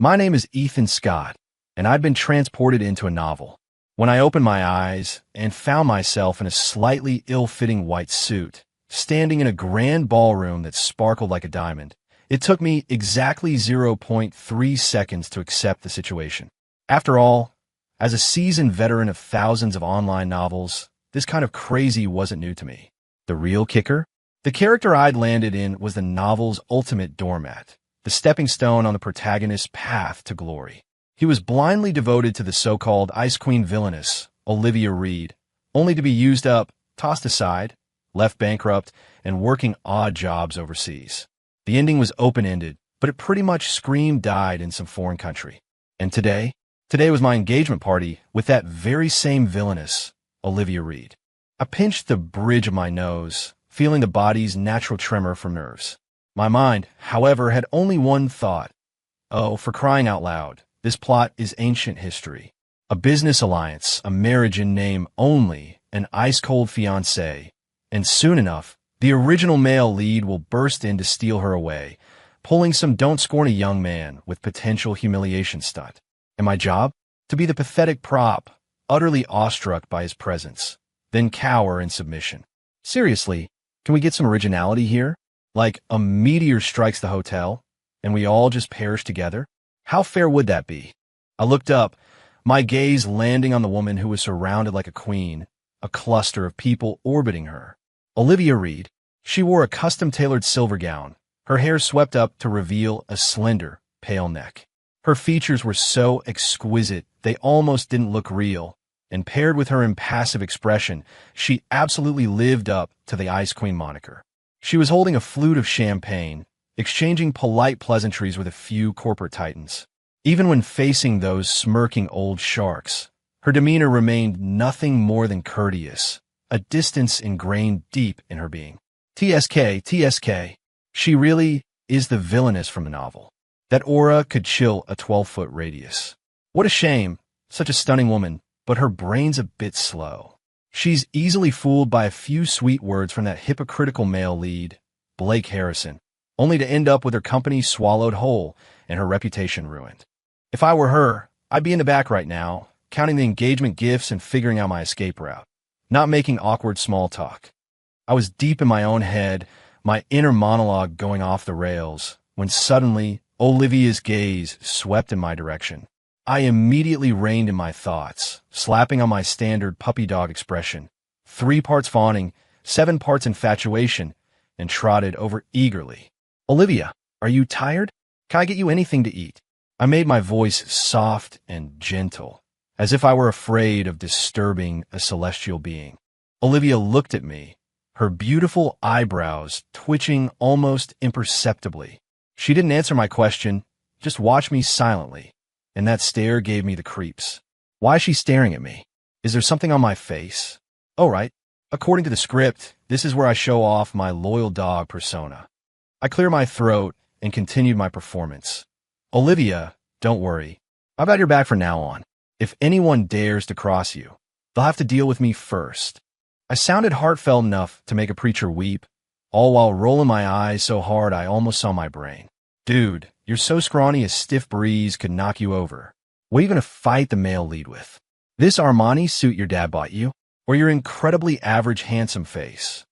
My name is Ethan Scott, and I'd been transported into a novel. When I opened my eyes and found myself in a slightly ill-fitting white suit, standing in a grand ballroom that sparkled like a diamond, it took me exactly zero point 0.3 seconds to accept the situation. After all, as a seasoned veteran of thousands of online novels, this kind of crazy wasn't new to me. The real kicker? The character I'd landed in was the novel's ultimate doormat, the stepping stone on the protagonist's path to glory. He was blindly devoted to the so-called Ice Queen villainess, Olivia Reed, only to be used up, tossed aside, left bankrupt, and working odd jobs overseas. The ending was open-ended, but it pretty much screamed died in some foreign country. And today was my engagement party with that very same villainess, Olivia Reed. I pinched the bridge of my nose, feeling the body's natural tremor from nerves. My mind, however, had only one thought. Oh, for crying out loud, this plot is ancient history. A business alliance, a marriage in name only, an ice-cold fiancé, and soon enough, the original male lead will burst in to steal her away, pulling some don't scorn a young man with potential humiliation stunt. And my job? To be the pathetic prop, utterly awestruck by his presence, then cower in submission. Seriously, can we get some originality here? Like a meteor strikes the hotel, and we all just perish together? How fair would that be? I looked up, my gaze landing on the woman who was surrounded like a queen, a cluster of people orbiting her. Olivia Reed. She wore a custom-tailored silver gown, her hair swept up to reveal a slender, pale neck. Her features were so exquisite they almost didn't look real, and paired with her impassive expression, she absolutely lived up to the Ice Queen moniker. She was holding a flute of champagne, exchanging polite pleasantries with a few corporate titans. Even when facing those smirking old sharks, her demeanor remained nothing more than courteous, a distance ingrained deep in her being. TSK. She really is the villainess from the novel. That aura could chill a 12-foot radius. What a shame, such a stunning woman, but her brain's a bit slow. She's easily fooled by a few sweet words from that hypocritical male lead, Blake Harrison, only to end up with her company swallowed whole and her reputation ruined. If I were her, I'd be in the back right now, counting the engagement gifts and figuring out my escape route, not making awkward small talk. I was deep in my own head, my inner monologue going off the rails, when suddenly Olivia's gaze swept in my direction. I immediately reined in my thoughts, slapping on my standard puppy dog expression, 3 parts fawning, 7 parts infatuation, and trotted over eagerly. Olivia, are you tired? Can I get you anything to eat? I made my voice soft and gentle, as if I were afraid of disturbing a celestial being. Olivia looked at me, her beautiful eyebrows twitching almost imperceptibly. She didn't answer my question, just watched me silently, and that stare gave me the creeps. Why is she staring at me? Is there something on my face? Oh, right. According to the script, this is where I show off my loyal dog persona. I cleared my throat and continued my performance. Olivia, don't worry. I've got your back from now on. If anyone dares to cross you, they'll have to deal with me first. I sounded heartfelt enough to make a preacher weep, all while rolling my eyes so hard I almost saw my brain. Dude, you're so scrawny a stiff breeze could knock you over. What are you going to fight the male lead with? This Armani suit your dad bought you? Or your incredibly average handsome face?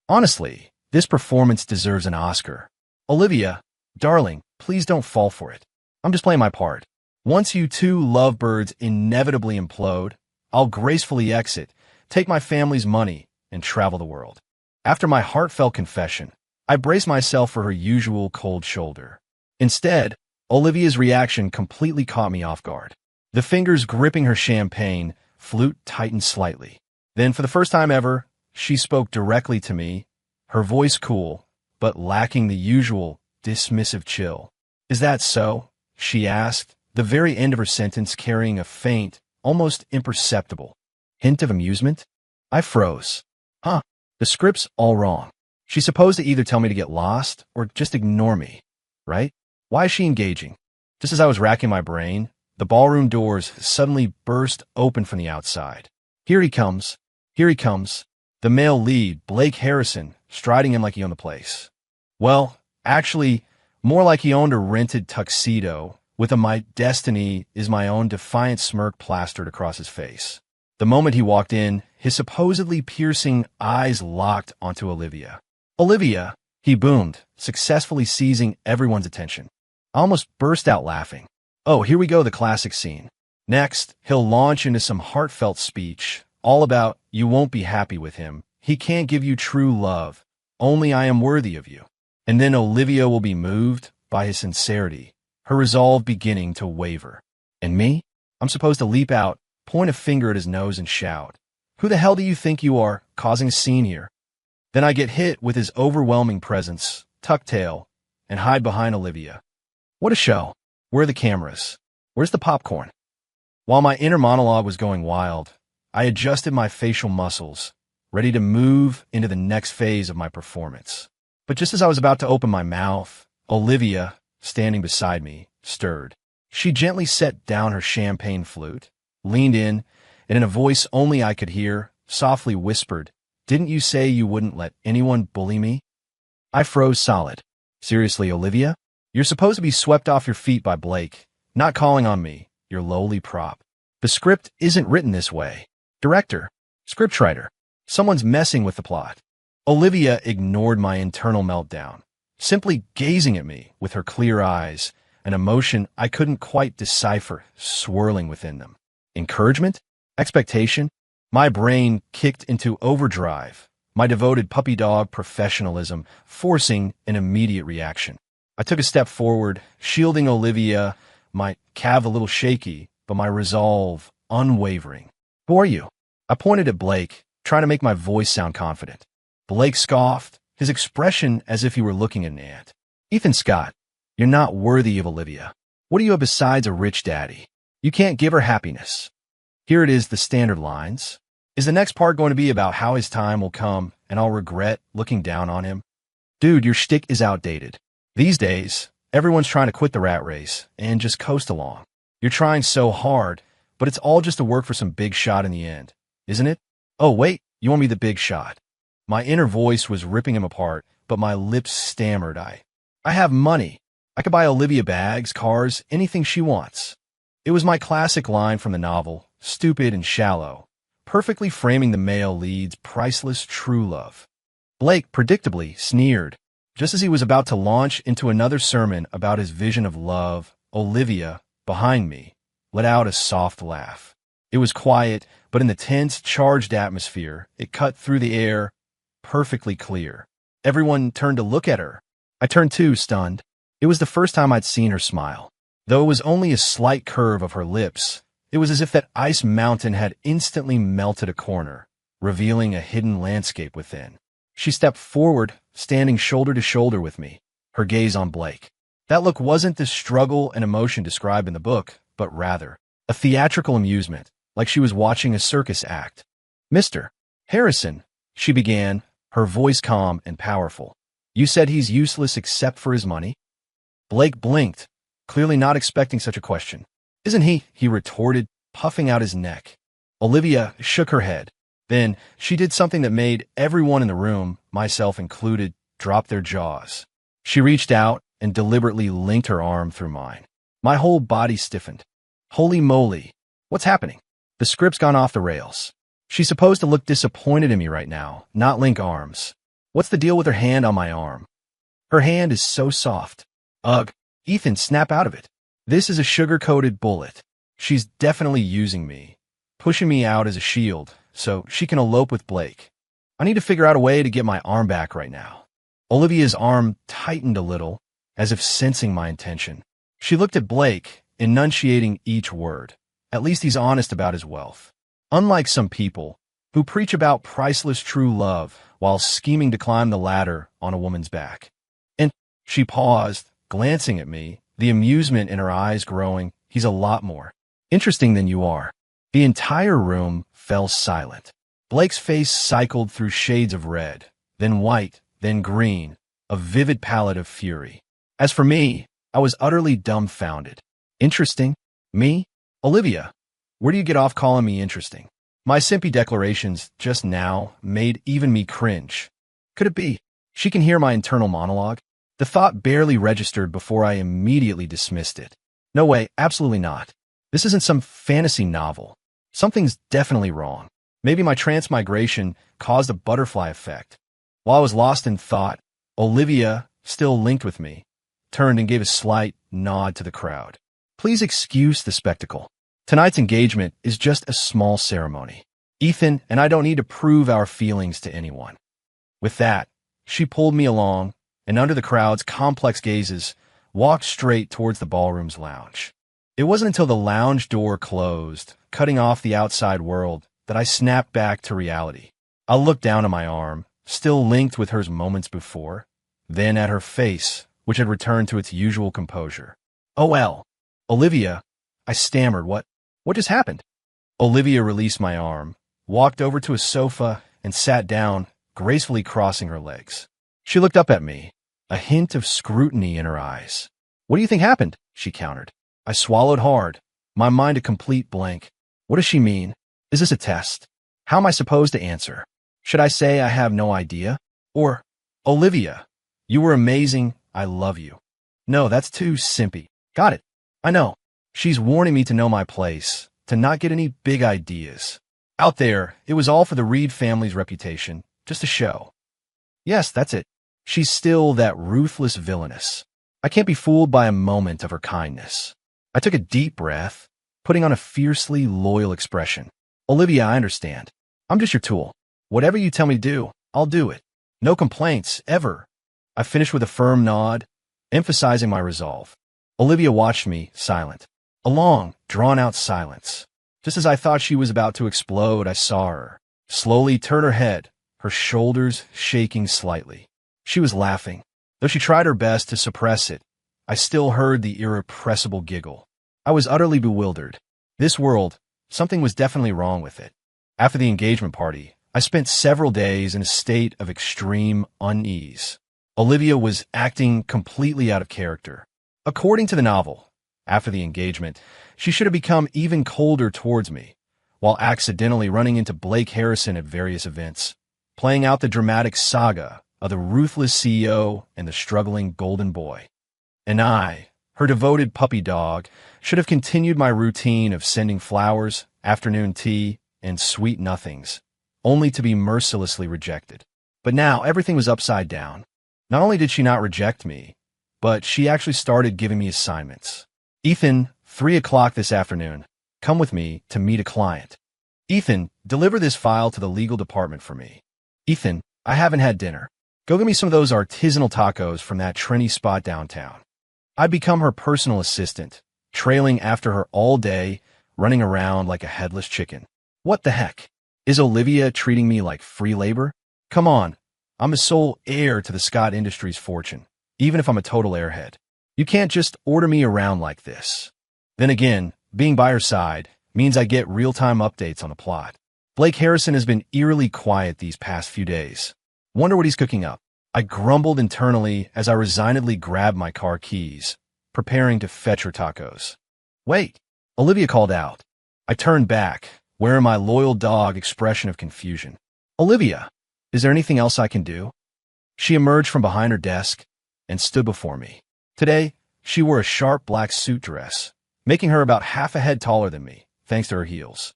Honestly, this performance deserves an Oscar. Olivia, darling, please don't fall for it. I'm just playing my part. Once you two lovebirds inevitably implode, I'll gracefully exit, take my family's money, and travel the world. After my heartfelt confession, I braced myself for her usual cold shoulder. Instead, Olivia's reaction completely caught me off guard. The fingers gripping her champagne, flute tightened slightly. Then, for the first time ever, she spoke directly to me, her voice cool, but lacking the usual dismissive chill. Is that so? She asked, the very end of her sentence carrying a faint, almost imperceptible hint of amusement. I froze. Huh, the script's all wrong. She's supposed to either tell me to get lost or just ignore me, right? Why is she engaging? Just as I was racking my brain, the ballroom doors suddenly burst open from the outside. Here he comes. Here he comes. The male lead, Blake Harrison, striding in like he owned the place. Well, actually, more like he owned a rented tuxedo, with a "my destiny is my own" defiant smirk plastered across his face. The moment he walked in, his supposedly piercing eyes locked onto Olivia. "Olivia," he boomed, successfully seizing everyone's attention. I almost burst out laughing. Oh, here we go, the classic scene. Next, he'll launch into some heartfelt speech, all about you won't be happy with him. He can't give you true love. Only I am worthy of you. And then Olivia will be moved by his sincerity, her resolve beginning to waver. And me? I'm supposed to leap out, point a finger at his nose and shout, "Who the hell do you think you are, causing a scene here?" Then I get hit with his overwhelming presence, tuck tail, and hide behind Olivia. What a show. Where are the cameras? Where's the popcorn? While my inner monologue was going wild, I adjusted my facial muscles, ready to move into the next phase of my performance. But just as I was about to open my mouth, Olivia, standing beside me, stirred. She gently set down her champagne flute, leaned in, and in a voice only I could hear, softly whispered, "Didn't you say you wouldn't let anyone bully me?" I froze solid. Seriously, Olivia? You're supposed to be swept off your feet by Blake, not calling on me, your lowly prop. The script isn't written this way. Director, scriptwriter, someone's messing with the plot. Olivia ignored my internal meltdown, simply gazing at me with her clear eyes, an emotion I couldn't quite decipher swirling within them. Encouragement? Expectation? My brain kicked into overdrive, my devoted puppy dog professionalism forcing an immediate reaction. I took a step forward, shielding Olivia, my calf a little shaky, but my resolve unwavering. "Who are you?" I pointed at Blake, trying to make my voice sound confident. Blake scoffed, his expression as if he were looking at an ant. "Ethan Scott, you're not worthy of Olivia. What do you have besides a rich daddy? You can't give her happiness." Here it is, the standard lines. Is the next part going to be about how his time will come and I'll regret looking down on him? Dude, your shtick is outdated. These days, everyone's trying to quit the rat race and just coast along. You're trying so hard, but it's all just to work for some big shot in the end, isn't it? Oh, wait, you want me the big shot? My inner voice was ripping him apart, but my lips stammered. I have money. I could buy Olivia bags, cars, anything she wants. It was my classic line from the novel, stupid and shallow, perfectly framing the male lead's priceless true love. Blake predictably sneered. Just as he was about to launch into another sermon about his vision of love, Olivia, behind me, let out a soft laugh. It was quiet, but in the tense, charged atmosphere, it cut through the air, perfectly clear. Everyone turned to look at her. I turned too, stunned. It was the first time I'd seen her smile. Though it was only a slight curve of her lips, it was as if that ice mountain had instantly melted a corner, revealing a hidden landscape within. She stepped forward, standing shoulder to shoulder with me, her gaze on Blake. That look wasn't the struggle and emotion described in the book, but rather a theatrical amusement, like she was watching a circus act. "Mr. Harrison," she began, her voice calm and powerful. "You said he's useless except for his money?" Blake blinked, clearly not expecting such a question. "Isn't he?" he retorted, puffing out his neck. Olivia shook her head. Then she did something that made everyone in the room, myself included, drop their jaws. She reached out and deliberately linked her arm through mine. My whole body stiffened. Holy moly, what's happening? The script's gone off the rails. She's supposed to look disappointed in me right now, not link arms. What's the deal with her hand on my arm? Her hand is so soft. Ugh, Ethan, snap out of it. This is a sugar-coated bullet. She's definitely using me, pushing me out as a shield, so she can elope with Blake. I need to figure out a way to get my arm back right now. Olivia's arm tightened a little, as if sensing my intention. She looked at Blake, enunciating each word. At least he's honest about his wealth. Unlike some people who preach about priceless true love while scheming to climb the ladder on a woman's back. And she paused, glancing at me, the amusement in her eyes growing. He's a lot more interesting than you are. The entire room fell silent. Blake's face cycled through shades of red, then white, then green, a vivid palette of fury. As for me, I was utterly dumbfounded. Interesting? Me? Olivia, where do you get off calling me interesting? My simpy declarations just now made even me cringe. Could it be she can hear my internal monologue? The thought barely registered before I immediately dismissed it. No way, absolutely not. This isn't some fantasy novel. Something's definitely wrong. Maybe my transmigration caused a butterfly effect. While I was lost in thought, Olivia, still linked with me, turned and gave a slight nod to the crowd. Please excuse the spectacle. Tonight's engagement is just a small ceremony. Ethan and I don't need to prove our feelings to anyone. With that, she pulled me along, and under the crowd's complex gazes, walked straight towards the ballroom's lounge. It wasn't until the lounge door closed, cutting off the outside world, that I snapped back to reality. I looked down at my arm, still linked with hers moments before, then at her face, which had returned to its usual composure. "Oh, Olivia," I stammered. What just happened?" Olivia released my arm, walked over to a sofa, and sat down, gracefully crossing her legs. She looked up at me, a hint of scrutiny in her eyes. "What do you think happened?" she countered. I swallowed hard, my mind a complete blank. What does she mean? Is this a test? How am I supposed to answer? Should I say I have no idea? Or, "Olivia, you were amazing, I love you"? No, that's too simpy. Got it. I know. She's warning me to know my place, to not get any big ideas. Out there, it was all for the Reed family's reputation, just a show. Yes, that's it. She's still that ruthless villainess. I can't be fooled by a moment of her kindness. I took a deep breath, putting on a fiercely loyal expression. "Olivia, I understand. I'm just your tool. Whatever you tell me to do, I'll do it. No complaints, ever." I finished with a firm nod, emphasizing my resolve. Olivia watched me, silent. A long, drawn-out silence. Just as I thought she was about to explode, I saw her slowly turn her head, her shoulders shaking slightly. She was laughing. Though she tried her best to suppress it, I still heard the irrepressible giggle. I was utterly bewildered. This world, something was definitely wrong with it. After the engagement party, I spent several days in a state of extreme unease. Olivia was acting completely out of character. According to the novel, after the engagement, she should have become even colder towards me, while accidentally running into Blake Harrison at various events, playing out the dramatic saga of the ruthless CEO and the struggling golden boy. And I, her devoted puppy dog, should have continued my routine of sending flowers, afternoon tea, and sweet nothings, only to be mercilessly rejected. But now everything was upside down. Not only did she not reject me, but she actually started giving me assignments. "Ethan, 3 o'clock this afternoon. Come with me to meet a client." "Ethan, deliver this file to the legal department for me." "Ethan, I haven't had dinner. Go get me some of those artisanal tacos from that trendy spot downtown." I'd become her personal assistant, trailing after her all day, running around like a headless chicken. What the heck? Is Olivia treating me like free labor? Come on, I'm the sole heir to the Scott Industries fortune, even if I'm a total airhead. You can't just order me around like this. Then again, being by her side means I get real-time updates on the plot. Blake Harrison has been eerily quiet these past few days. Wonder what he's cooking up. I grumbled internally as I resignedly grabbed my car keys, preparing to fetch her tacos. "Wait," Olivia called out. I turned back, wearing my loyal dog expression of confusion. "Olivia, is there anything else I can do?" She emerged from behind her desk and stood before me. Today, she wore a sharp black suit dress, making her about half a head taller than me, thanks to her heels.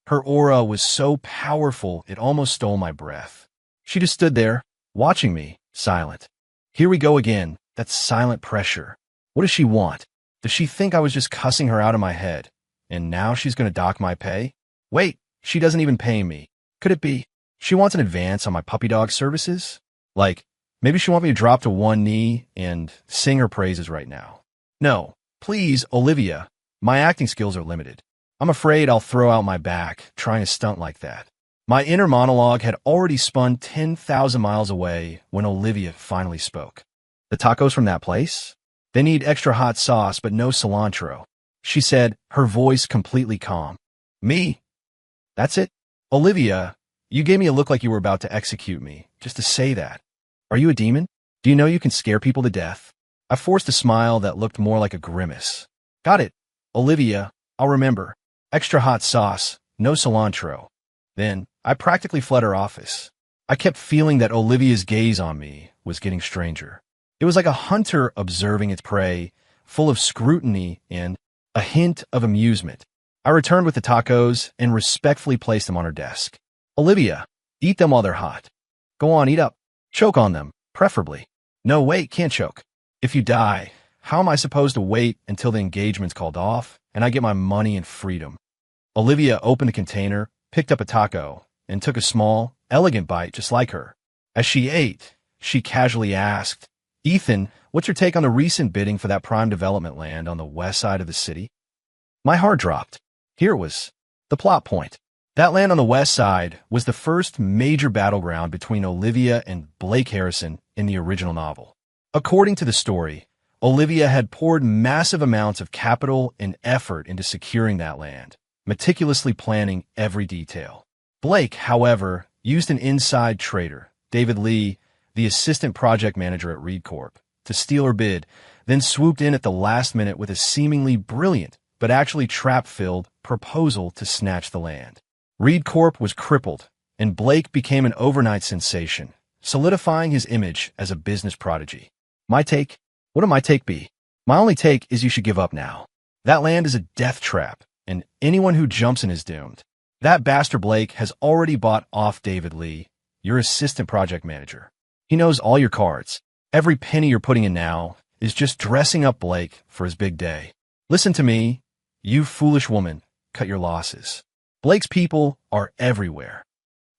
Her aura was so powerful it almost stole my breath. She just stood there, watching me, silent. Here we go again, that silent pressure. What does she want? Does she think I was just cussing her out of my head, and now she's going to dock my pay? Wait, she doesn't even pay me. Could it be she wants an advance on my puppy dog services? Like, maybe she wants me to drop to one knee and sing her praises right now. No, please, Olivia, my acting skills are limited. I'm afraid I'll throw out my back trying to stunt like that. My inner monologue had already spun 10,000 miles away when Olivia finally spoke. "The tacos from that place? They need extra hot sauce but no cilantro," she said, her voice completely calm. "Me? That's it? Olivia, you gave me a look like you were about to execute me, just to say that. Are you a demon? Do you know you can scare people to death?" I forced a smile that looked more like a grimace. "Got it. Olivia, I'll remember. Extra hot sauce, no cilantro." Then, I practically fled her office. I kept feeling that Olivia's gaze on me was getting stranger. It was like a hunter observing its prey, full of scrutiny and a hint of amusement. I returned with the tacos and respectfully placed them on her desk. Olivia, eat them while they're hot. Go on, eat up. Choke on them, preferably. No, wait, can't choke. If you die, how am I supposed to wait until the engagement's called off and I get my money and freedom? Olivia opened the container, picked up a taco, and took a small, elegant bite just like her. As she ate, she casually asked, Ethan, what's your take on the recent bidding for that prime development land on the west side of the city? My heart dropped. Here it was, the plot point. That land on the west side was the first major battleground between Olivia and Blake Harrison in the original novel. According to the story, Olivia had poured massive amounts of capital and effort into securing that land, meticulously planning every detail. Blake, however, used an inside trader, David Lee, the assistant project manager at Reed Corp, to steal her bid, then swooped in at the last minute with a seemingly brilliant, but actually trap-filled, proposal to snatch the land. Reed Corp was crippled, and Blake became an overnight sensation, solidifying his image as a business prodigy. My take? What would my take be? My only take is you should give up now. That land is a death trap, and anyone who jumps in is doomed. That bastard Blake has already bought off David Lee, your assistant project manager. He knows all your cards. Every penny you're putting in now is just dressing up Blake for his big day. Listen to me, you foolish woman, cut your losses. Blake's people are everywhere.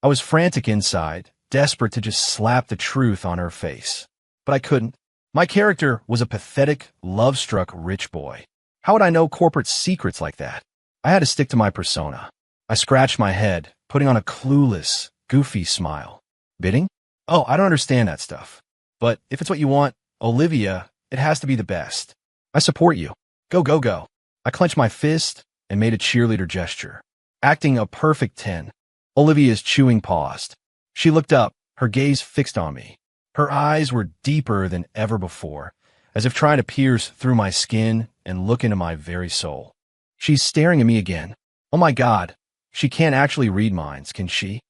I was frantic inside, desperate to just slap the truth on her face. But I couldn't. My character was a pathetic, love-struck rich boy. How would I know corporate secrets like that? I had to stick to my persona. I scratched my head, putting on a clueless, goofy smile. Bidding? Oh, I don't understand that stuff. But if it's what you want, Olivia, it has to be the best. I support you. Go, go, go. I clenched my fist and made a cheerleader gesture, acting a perfect 10. Olivia's chewing paused. She looked up, her gaze fixed on me. Her eyes were deeper than ever before, as if trying to pierce through my skin and look into my very soul. She's staring at me again. Oh my God, she can't actually read minds, can she?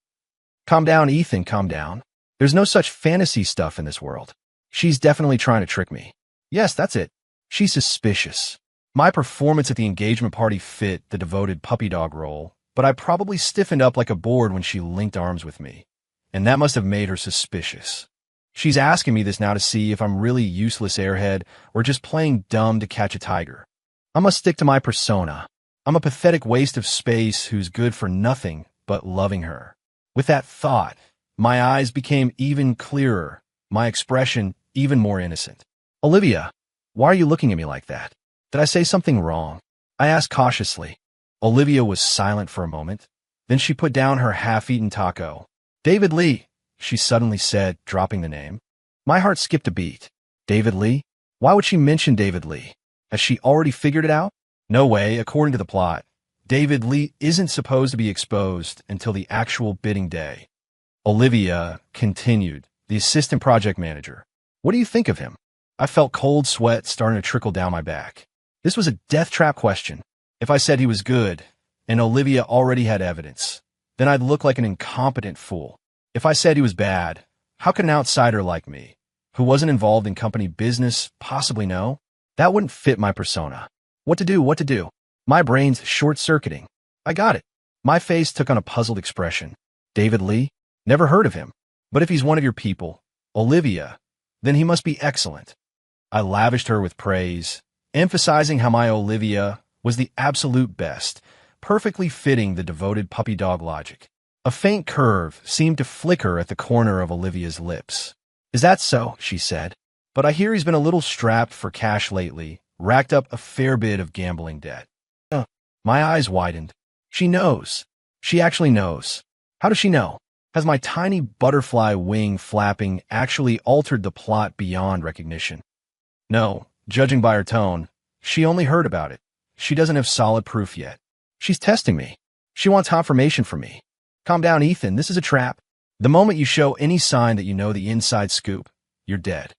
Calm down, Ethan, calm down. There's no such fantasy stuff in this world. She's definitely trying to trick me. Yes, that's it. She's suspicious. My performance at the engagement party fit the devoted puppy dog role, but I probably stiffened up like a board when she linked arms with me, and that must have made her suspicious. She's asking me this now to see if I'm really useless airhead or just playing dumb to catch a tiger. I must stick to my persona. I'm a pathetic waste of space who's good for nothing but loving her. With that thought, my eyes became even clearer, my expression even more innocent. Olivia, why are you looking at me like that? Did I say something wrong? I asked cautiously. Olivia was silent for a moment. Then she put down her half-eaten taco. David Lee, she suddenly said, dropping the name. My heart skipped a beat. David Lee? Why would she mention David Lee? Has she already figured it out? No way, according to the plot. David Lee isn't supposed to be exposed until the actual bidding day. Olivia continued, the assistant project manager. What do you think of him? I felt cold sweat starting to trickle down my back. This was a death trap question. If I said he was good, and Olivia already had evidence, then I'd look like an incompetent fool. If I said he was bad, how could an outsider like me, who wasn't involved in company business, possibly know? That wouldn't fit my persona. What to do, what to do? My brain's short-circuiting. I got it. My face took on a puzzled expression. David Lee? Never heard of him. But if he's one of your people, Olivia, then he must be excellent. I lavished her with praise, emphasizing how my Olivia was the absolute best, perfectly fitting the devoted puppy dog logic. A faint curve seemed to flicker at the corner of Olivia's lips. Is that so? She said. But I hear he's been a little strapped for cash lately, racked up a fair bit of gambling debt. My eyes widened. She knows. She actually knows. How does she know? Has my tiny butterfly wing flapping actually altered the plot beyond recognition? No, judging by her tone, she only heard about it. She doesn't have solid proof yet. She's testing me. She wants confirmation from me. Calm down, Ethan. This is a trap. The moment you show any sign that you know the inside scoop, you're dead.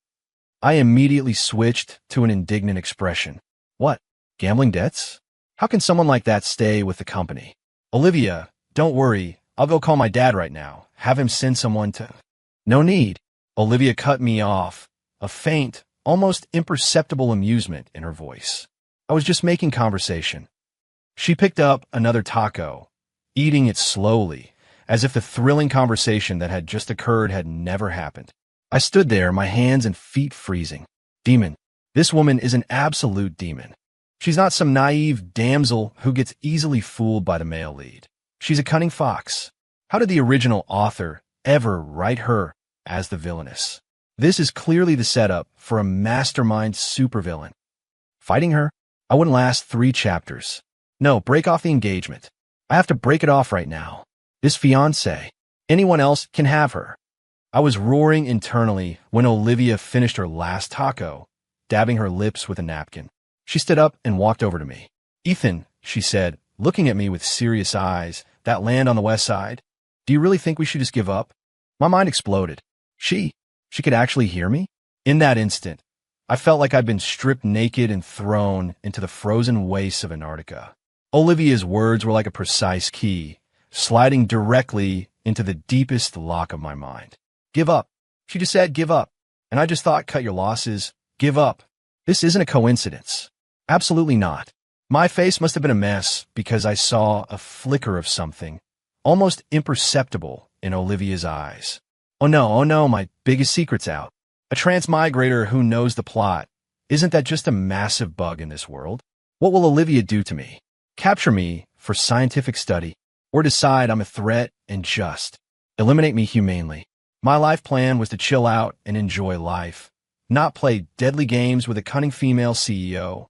I immediately switched to an indignant expression. What? Gambling debts? How can someone like that stay with the company? Olivia, don't worry. I'll go call my dad right now. Have him send someone to... No need. Olivia cut me off, a faint, almost imperceptible amusement in her voice. I was just making conversation. She picked up another taco, eating it slowly, as if the thrilling conversation that had just occurred had never happened. I stood there, my hands and feet freezing. Demon. This woman is an absolute demon. She's not some naive damsel who gets easily fooled by the male lead. She's a cunning fox. How did the original author ever write her as the villainess? This is clearly the setup for a mastermind supervillain. Fighting her? I wouldn't last 3 chapters. No, break off the engagement. I have to break it off right now. This fiancé. Anyone else can have her. I was roaring internally when Olivia finished her last taco, dabbing her lips with a napkin. She stood up and walked over to me. Ethan, she said, looking at me with serious eyes, that land on the west side? Do you really think we should just give up? My mind exploded. She could actually hear me? In that instant, I felt like I'd been stripped naked and thrown into the frozen wastes of Antarctica. Olivia's words were like a precise key, sliding directly into the deepest lock of my mind. Give up. She just said give up. And I just thought, cut your losses. Give up. This isn't a coincidence. Absolutely not. My face must have been a mess because I saw a flicker of something, almost imperceptible, in Olivia's eyes. Oh no, my biggest secret's out. A transmigrator who knows the plot. Isn't that just a massive bug in this world? What will Olivia do to me? Capture me for scientific study, or decide I'm a threat and just eliminate me humanely? My life plan was to chill out and enjoy life, not play deadly games with a cunning female CEO.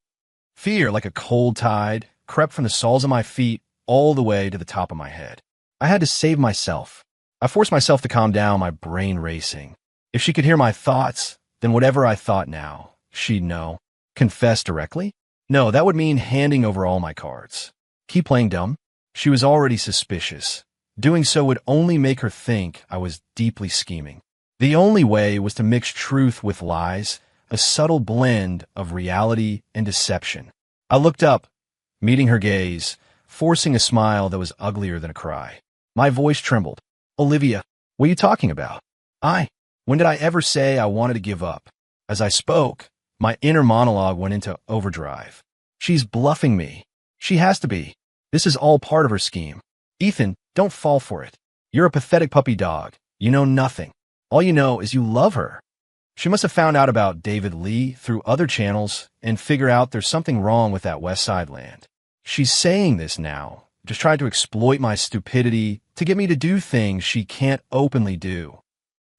Fear, like a cold tide, crept from the soles of my feet all the way to the top of my head. I had to save myself. I forced myself to calm down, my brain racing. If she could hear my thoughts, then whatever I thought now, she'd know. Confess directly? No, that would mean handing over all my cards. Keep playing dumb? She was already suspicious. Doing so would only make her think I was deeply scheming. The only way was to mix truth with lies, a subtle blend of reality and deception. I looked up, meeting her gaze, forcing a smile that was uglier than a cry. My voice trembled. Olivia, what are you talking about? When did I ever say I wanted to give up? As I spoke, my inner monologue went into overdrive. She's bluffing me. She has to be. This is all part of her scheme. Ethan, don't fall for it. You're a pathetic puppy dog. You know nothing. All you know is you love her. She must have found out about David Lee through other channels and figure out there's something wrong with that West Side land. She's saying this now, just trying to exploit my stupidity to get me to do things she can't openly do.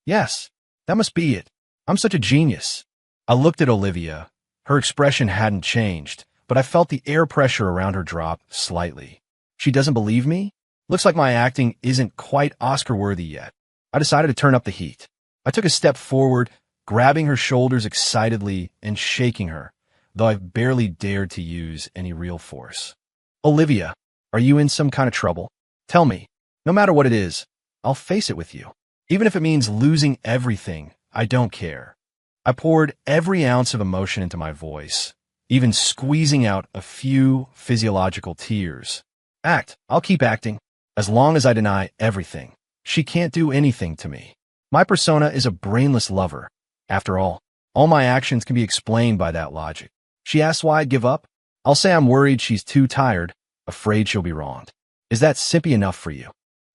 Yes, that must be it. I'm such a genius. I looked at Olivia. Her expression hadn't changed, but I felt the air pressure around her drop slightly. She doesn't believe me? Looks like my acting isn't quite Oscar-worthy yet. I decided to turn up the heat. I took a step forward, grabbing her shoulders excitedly and shaking her, though I barely dared to use any real force. Olivia, are you in some kind of trouble? Tell me. No matter what it is, I'll face it with you. Even if it means losing everything, I don't care. I poured every ounce of emotion into my voice, even squeezing out a few physiological tears. I'll keep acting, as long as I deny everything. She can't do anything to me. My persona is a brainless lover. After all my actions can be explained by that logic. She asks why I'd give up? I'll say I'm worried she's too tired, afraid she'll be wronged. Is that simpy enough for you?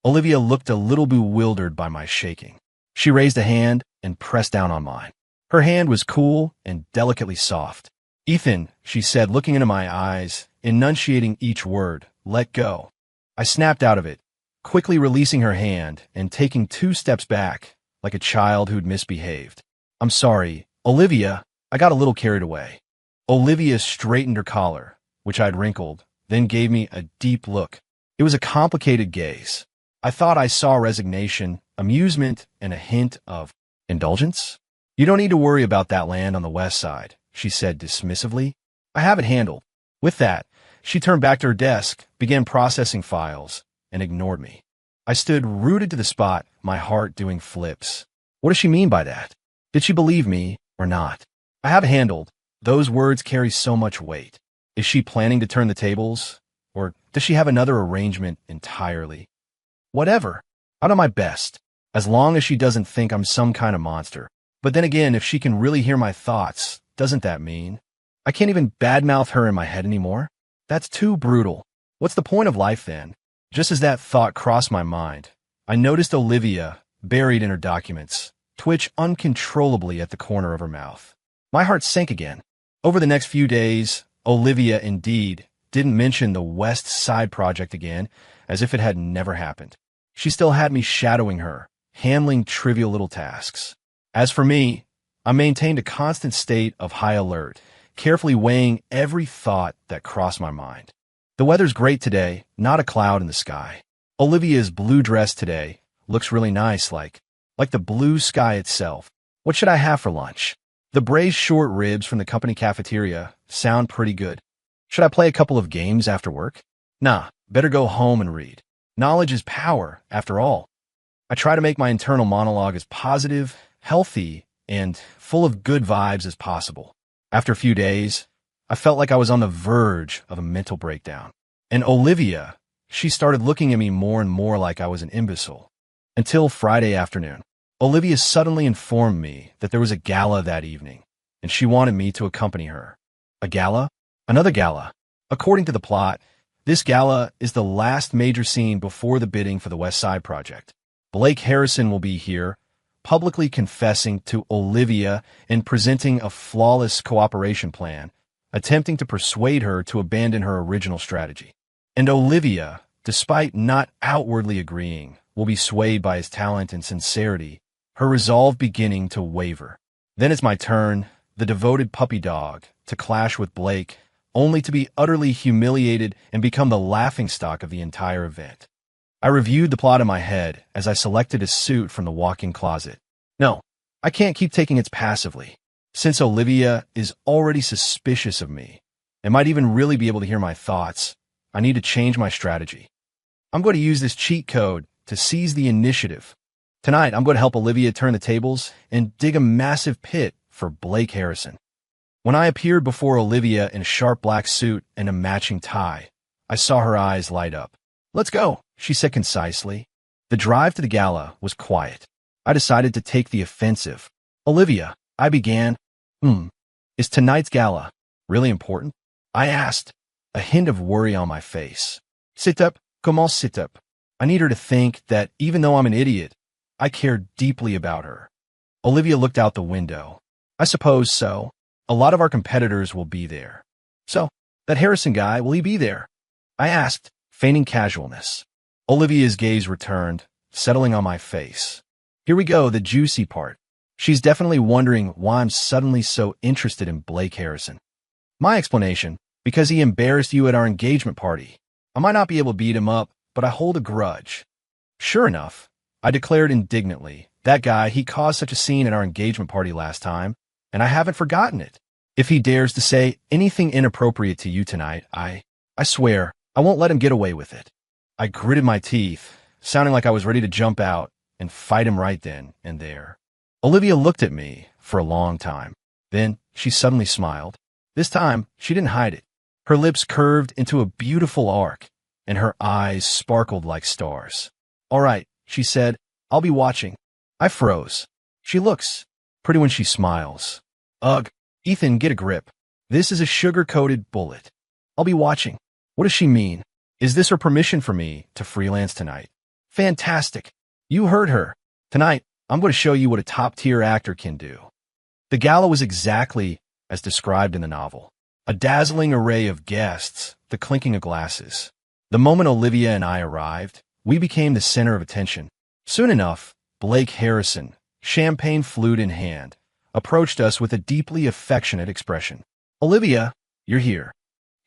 Olivia looked a little bewildered by my shaking. She raised a hand and pressed down on mine. Her hand was cool and delicately soft. Ethan, she said, looking into my eyes, enunciating each word, let go. I snapped out of it, quickly releasing her hand and taking 2 steps back, like a child who'd misbehaved. I'm sorry, Olivia, I got a little carried away. Olivia straightened her collar, which I'd wrinkled, then gave me a deep look. It was a complicated gaze. I thought I saw resignation, amusement, and a hint of indulgence. You don't need to worry about that land on the west side, she said dismissively. I have it handled. With that, she turned back to her desk, began processing files, and ignored me. I stood rooted to the spot, my heart doing flips. What does she mean by that? Did she believe me or not? I have it handled. Those words carry so much weight. Is she planning to turn the tables? Or does she have another arrangement entirely? Whatever. I'll do my best, as long as she doesn't think I'm some kind of monster. But then again, if she can really hear my thoughts, doesn't that mean? I can't even badmouth her in my head anymore. That's too brutal. What's the point of life then? Just as that thought crossed my mind, I noticed Olivia, buried in her documents, twitch uncontrollably at the corner of her mouth. My heart sank again. Over the next few days, Olivia indeed didn't mention the West Side Project again, as if it had never happened. She still had me shadowing her, handling trivial little tasks. As for me, I maintained a constant state of high alert, carefully weighing every thought that crossed my mind. The weather's great today, not a cloud in the sky. Olivia's blue dress today looks really nice, like the blue sky itself. What should I have for lunch? The braised short ribs from the company cafeteria sound pretty good. Should I play a couple of games after work? Nah, better go home and read. Knowledge is power, after all. I try to make my internal monologue as positive, healthy, and full of good vibes as possible. After a few days, I felt like I was on the verge of a mental breakdown. And Olivia, she started looking at me more and more like I was an imbecile. Until Friday afternoon, Olivia suddenly informed me that there was a gala that evening, and she wanted me to accompany her. A gala? Another gala. According to the plot, this gala is the last major scene before the bidding for the West Side Project. Blake Harrison will be here, publicly confessing to Olivia and presenting a flawless cooperation plan, attempting to persuade her to abandon her original strategy. And Olivia, despite not outwardly agreeing, will be swayed by his talent and sincerity, her resolve beginning to waver. Then it's my turn, the devoted puppy dog, to clash with Blake, only to be utterly humiliated and become the laughingstock of the entire event. I reviewed the plot in my head as I selected a suit from the walk-in closet. No, I can't keep taking it passively. Since Olivia is already suspicious of me and might even really be able to hear my thoughts, I need to change my strategy. I'm going to use this cheat code to seize the initiative. Tonight, I'm going to help Olivia turn the tables and dig a massive pit for Blake Harrison. When I appeared before Olivia in a sharp black suit and a matching tie, I saw her eyes light up. "Let's go," she said concisely. The drive to the gala was quiet. I decided to take the offensive. "Olivia," I began, "is tonight's gala really important?" I asked, a hint of worry on my face. "Sit up, comment sit up?" I need her to think that even though I'm an idiot, I care deeply about her. Olivia looked out the window. "I suppose so. A lot of our competitors will be there." "So, that Harrison guy, will he be there?" I asked, feigning casualness. Olivia's gaze returned, settling on my face. "Here we go, the juicy part. She's definitely wondering why I'm suddenly so interested in Blake Harrison." My explanation: "Because he embarrassed you at our engagement party. I might not be able to beat him up, but I hold a grudge." "Sure enough," I declared indignantly, "that guy, he caused such a scene at our engagement party last time, and I haven't forgotten it. If he dares to say anything inappropriate to you tonight, I swear, I won't let him get away with it." I gritted my teeth, sounding like I was ready to jump out and fight him right then and there. Olivia looked at me for a long time. Then she suddenly smiled. This time, she didn't hide it. Her lips curved into a beautiful arc, and her eyes sparkled like stars. "All right," she said, "I'll be watching." I froze. She looks pretty when she smiles. Ugh, Ethan, get a grip. This is a sugar-coated bullet. "I'll be watching." What does she mean? Is this her permission for me to freelance tonight? Fantastic. You heard her. Tonight, I'm going to show you what a top-tier actor can do. The gala was exactly as described in the novel. A dazzling array of guests, the clinking of glasses. The moment Olivia and I arrived, we became the center of attention. Soon enough, Blake Harrison, champagne flute in hand, approached us with a deeply affectionate expression. "Olivia, you're here."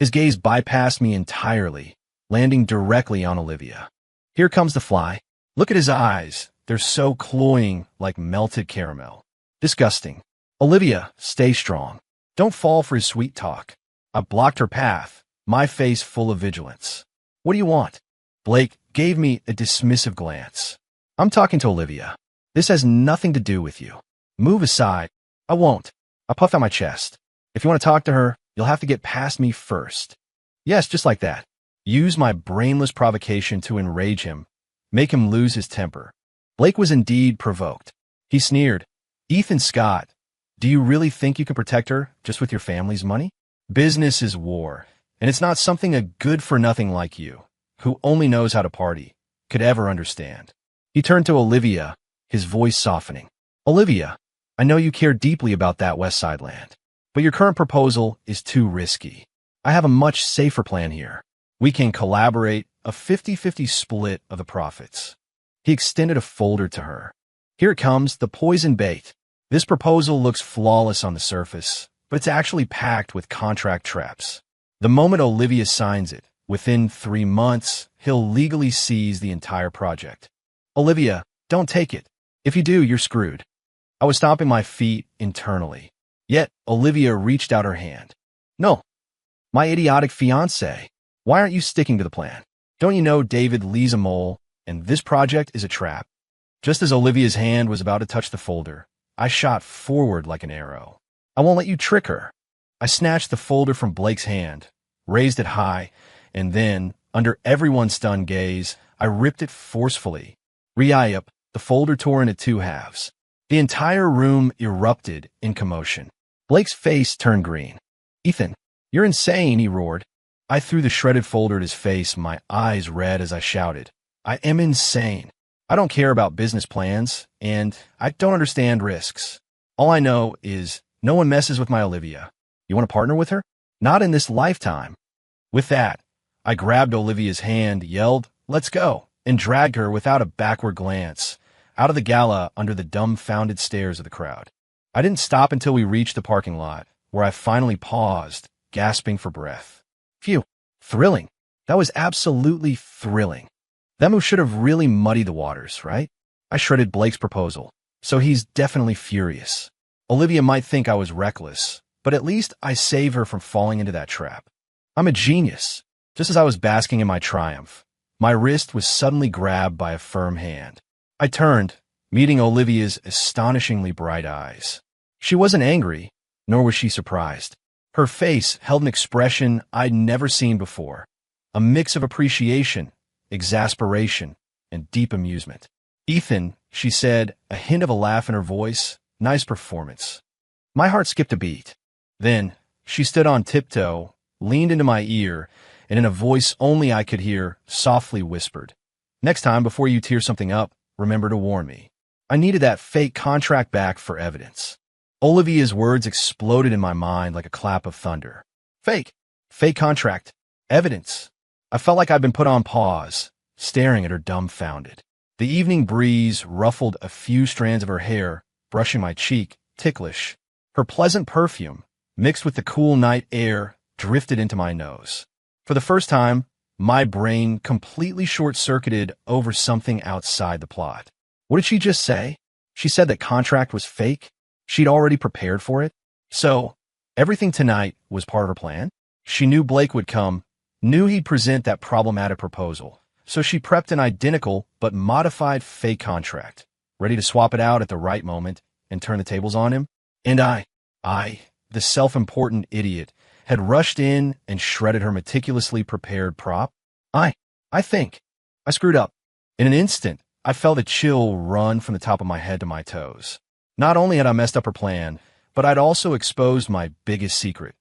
His gaze bypassed me entirely, landing directly on Olivia. Here comes the fly. Look at his eyes. They're so cloying, like melted caramel. Disgusting. "Olivia, stay strong. Don't fall for his sweet talk." I blocked her path, my face full of vigilance. "What do you want?" Blake gave me a dismissive glance. "I'm talking to Olivia. This has nothing to do with you. Move aside." "I won't." I puffed out my chest. "If you want to talk to her, you'll have to get past me first." Yes, just like that. Use my brainless provocation to enrage him, make him lose his temper. Blake was indeed provoked. He sneered. "Ethan Scott, do you really think you can protect her just with your family's money?" Business is war, and it's not something a good-for-nothing like you, who only knows how to party, could ever understand. He turned to Olivia, his voice softening. Olivia, I know you care deeply about that West Side land, but your current proposal is too risky. I have a much safer plan here. We can collaborate, a 50-50 split of the profits. He extended a folder to her. Here it comes, the poison bait. This proposal looks flawless on the surface, but it's actually packed with contract traps. The moment Olivia signs it, within 3 months, he'll legally seize the entire project. Olivia, don't take it. If you do, you're screwed. I was stomping my feet internally. Yet, Olivia reached out her hand. No, my idiotic fiancé. Why aren't you sticking to the plan? Don't you know David Lee's a mole, and this project is a trap? Just as Olivia's hand was about to touch the folder, I shot forward like an arrow. I won't let you trick her. I snatched the folder from Blake's hand, raised it high, and then, under everyone's stunned gaze, I ripped it forcefully. Re-up, the folder tore into 2 halves. The entire room erupted in commotion. Blake's face turned green. Ethan, you're insane, he roared. I threw the shredded folder at his face, my eyes red as I shouted. I am insane. I don't care about business plans, and I don't understand risks. All I know is no one messes with my Olivia. You want to partner with her? Not in this lifetime. With that, I grabbed Olivia's hand, yelled, "Let's go," and dragged her without a backward glance out of the gala under the dumbfounded stares of the crowd. I didn't stop until we reached the parking lot, where I finally paused, gasping for breath. Phew, thrilling. That was absolutely thrilling. That move should have really muddied the waters, right? I shredded Blake's proposal, so he's definitely furious. Olivia might think I was reckless, but at least I saved her from falling into that trap. I'm a genius. Just as I was basking in my triumph, my wrist was suddenly grabbed by a firm hand. I turned, meeting Olivia's astonishingly bright eyes. She wasn't angry, nor was she surprised. Her face held an expression I'd never seen before, a mix of appreciation, exasperation, and deep amusement. Ethan, she said, a hint of a laugh in her voice, nice performance. My heart skipped a beat. Then, she stood on tiptoe, leaned into my ear, and in a voice only I could hear, softly whispered, "Next time, before you tear something up, remember to warn me." I needed that fake contract back for evidence. Olivia's words exploded in my mind like a clap of thunder. Fake. Fake contract. Evidence. I felt like I'd been put on pause, staring at her dumbfounded. The evening breeze ruffled a few strands of her hair, brushing my cheek, ticklish. Her pleasant perfume, mixed with the cool night air, drifted into my nose. For the first time, my brain completely short-circuited over something outside the plot. What did she just say? She said that contract was fake? She'd already prepared for it? So, everything tonight was part of her plan? She knew Blake would come, knew he'd present that problematic proposal, so she prepped an identical but modified fake contract, ready to swap it out at the right moment and turn the tables on him. And I, the self-important idiot, had rushed in and shredded her meticulously prepared prop. I think. I screwed up. In an instant, I felt a chill run from the top of my head to my toes. Not only had I messed up her plan, but I'd also exposed my biggest secret,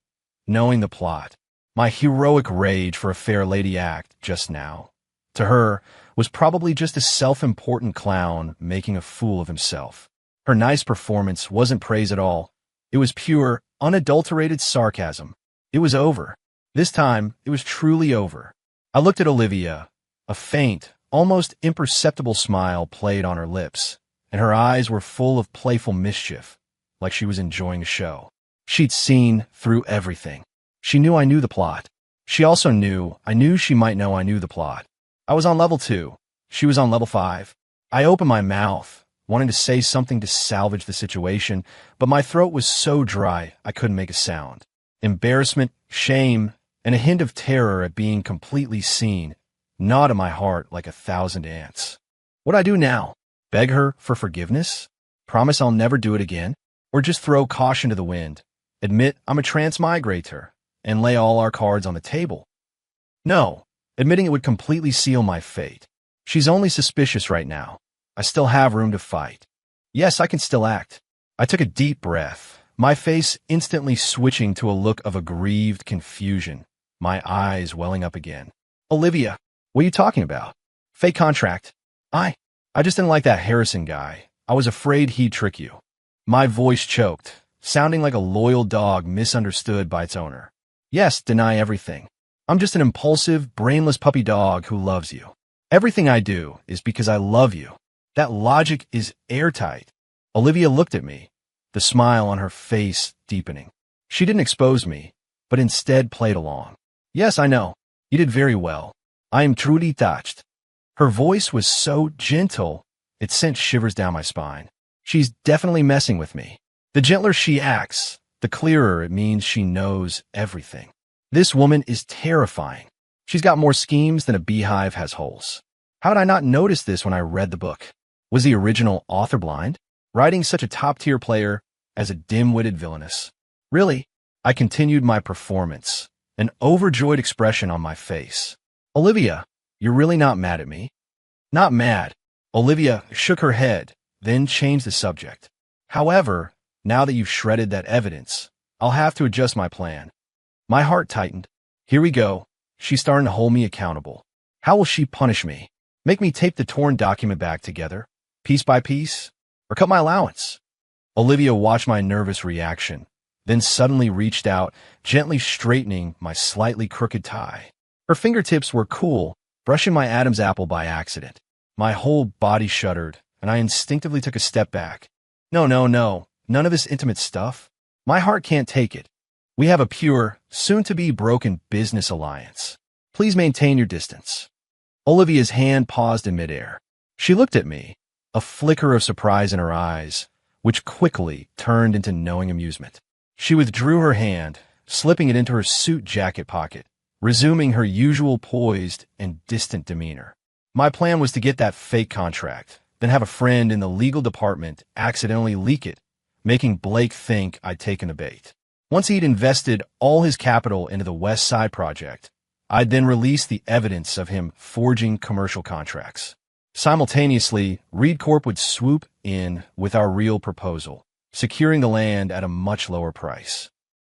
knowing the plot. My heroic rage for a fair lady act just now, to her, was probably just a self-important clown making a fool of himself. Her nice performance wasn't praise at all. It was pure, unadulterated sarcasm. It was over. This time, it was truly over. I looked at Olivia. A faint, almost imperceptible smile played on her lips, and her eyes were full of playful mischief, like she was enjoying a show. She'd seen through everything. She knew I knew the plot. She also knew I knew she might know I knew the plot. I was on level 2. She was on level 5. I opened my mouth, wanting to say something to salvage the situation, but my throat was so dry I couldn't make a sound. Embarrassment, shame, and a hint of terror at being completely seen gnawed at my heart like 1,000 ants. What'd I do now? Beg her for forgiveness? Promise I'll never do it again? Or just throw caution to the wind? Admit I'm a transmigrator and lay all our cards on the table? No, admitting it would completely seal my fate. She's only suspicious right now. I still have room to fight. Yes, I can still act. I took a deep breath, my face instantly switching to a look of aggrieved confusion, my eyes welling up again. Olivia, what are you talking about? Fake contract. I just didn't like that Harrison guy. I was afraid he'd trick you. My voice choked, sounding like a loyal dog misunderstood by its owner. Yes, deny everything. I'm just an impulsive, brainless puppy dog who loves you. Everything I do is because I love you. That logic is airtight. Olivia looked at me, the smile on her face deepening. She didn't expose me, but instead played along. Yes, I know. You did very well. I am truly touched. Her voice was so gentle, it sent shivers down my spine. She's definitely messing with me. The gentler she acts, the clearer it means she knows everything. This woman is terrifying. She's got more schemes than a beehive has holes. How did I not notice this when I read the book? Was the original author blind, writing such a top-tier player as a dim-witted villainess? Really? I continued my performance, an overjoyed expression on my face. Olivia, you're really not mad at me? Not mad. Olivia shook her head, then changed the subject. However, now that you've shredded that evidence, I'll have to adjust my plan. My heart tightened. Here we go. She's starting to hold me accountable. How will she punish me? Make me tape the torn document back together, piece by piece? Or cut my allowance? Olivia watched my nervous reaction, then suddenly reached out, gently straightening my slightly crooked tie. Her fingertips were cool, brushing my Adam's apple by accident. My whole body shuddered, and I instinctively took a step back. No, none of this intimate stuff. My heart can't take it. We have a pure, soon-to-be broken business alliance. Please maintain your distance. Olivia's hand paused in midair. She looked at me, a flicker of surprise in her eyes, which quickly turned into knowing amusement. She withdrew her hand, slipping it into her suit jacket pocket, resuming her usual poised and distant demeanor. My plan was to get that fake contract, then have a friend in the legal department accidentally leak it, making Blake think I'd taken the bait. Once he'd invested all his capital into the West Side project, I'd then release the evidence of him forging commercial contracts. Simultaneously, Reed Corp would swoop in with our real proposal, securing the land at a much lower price.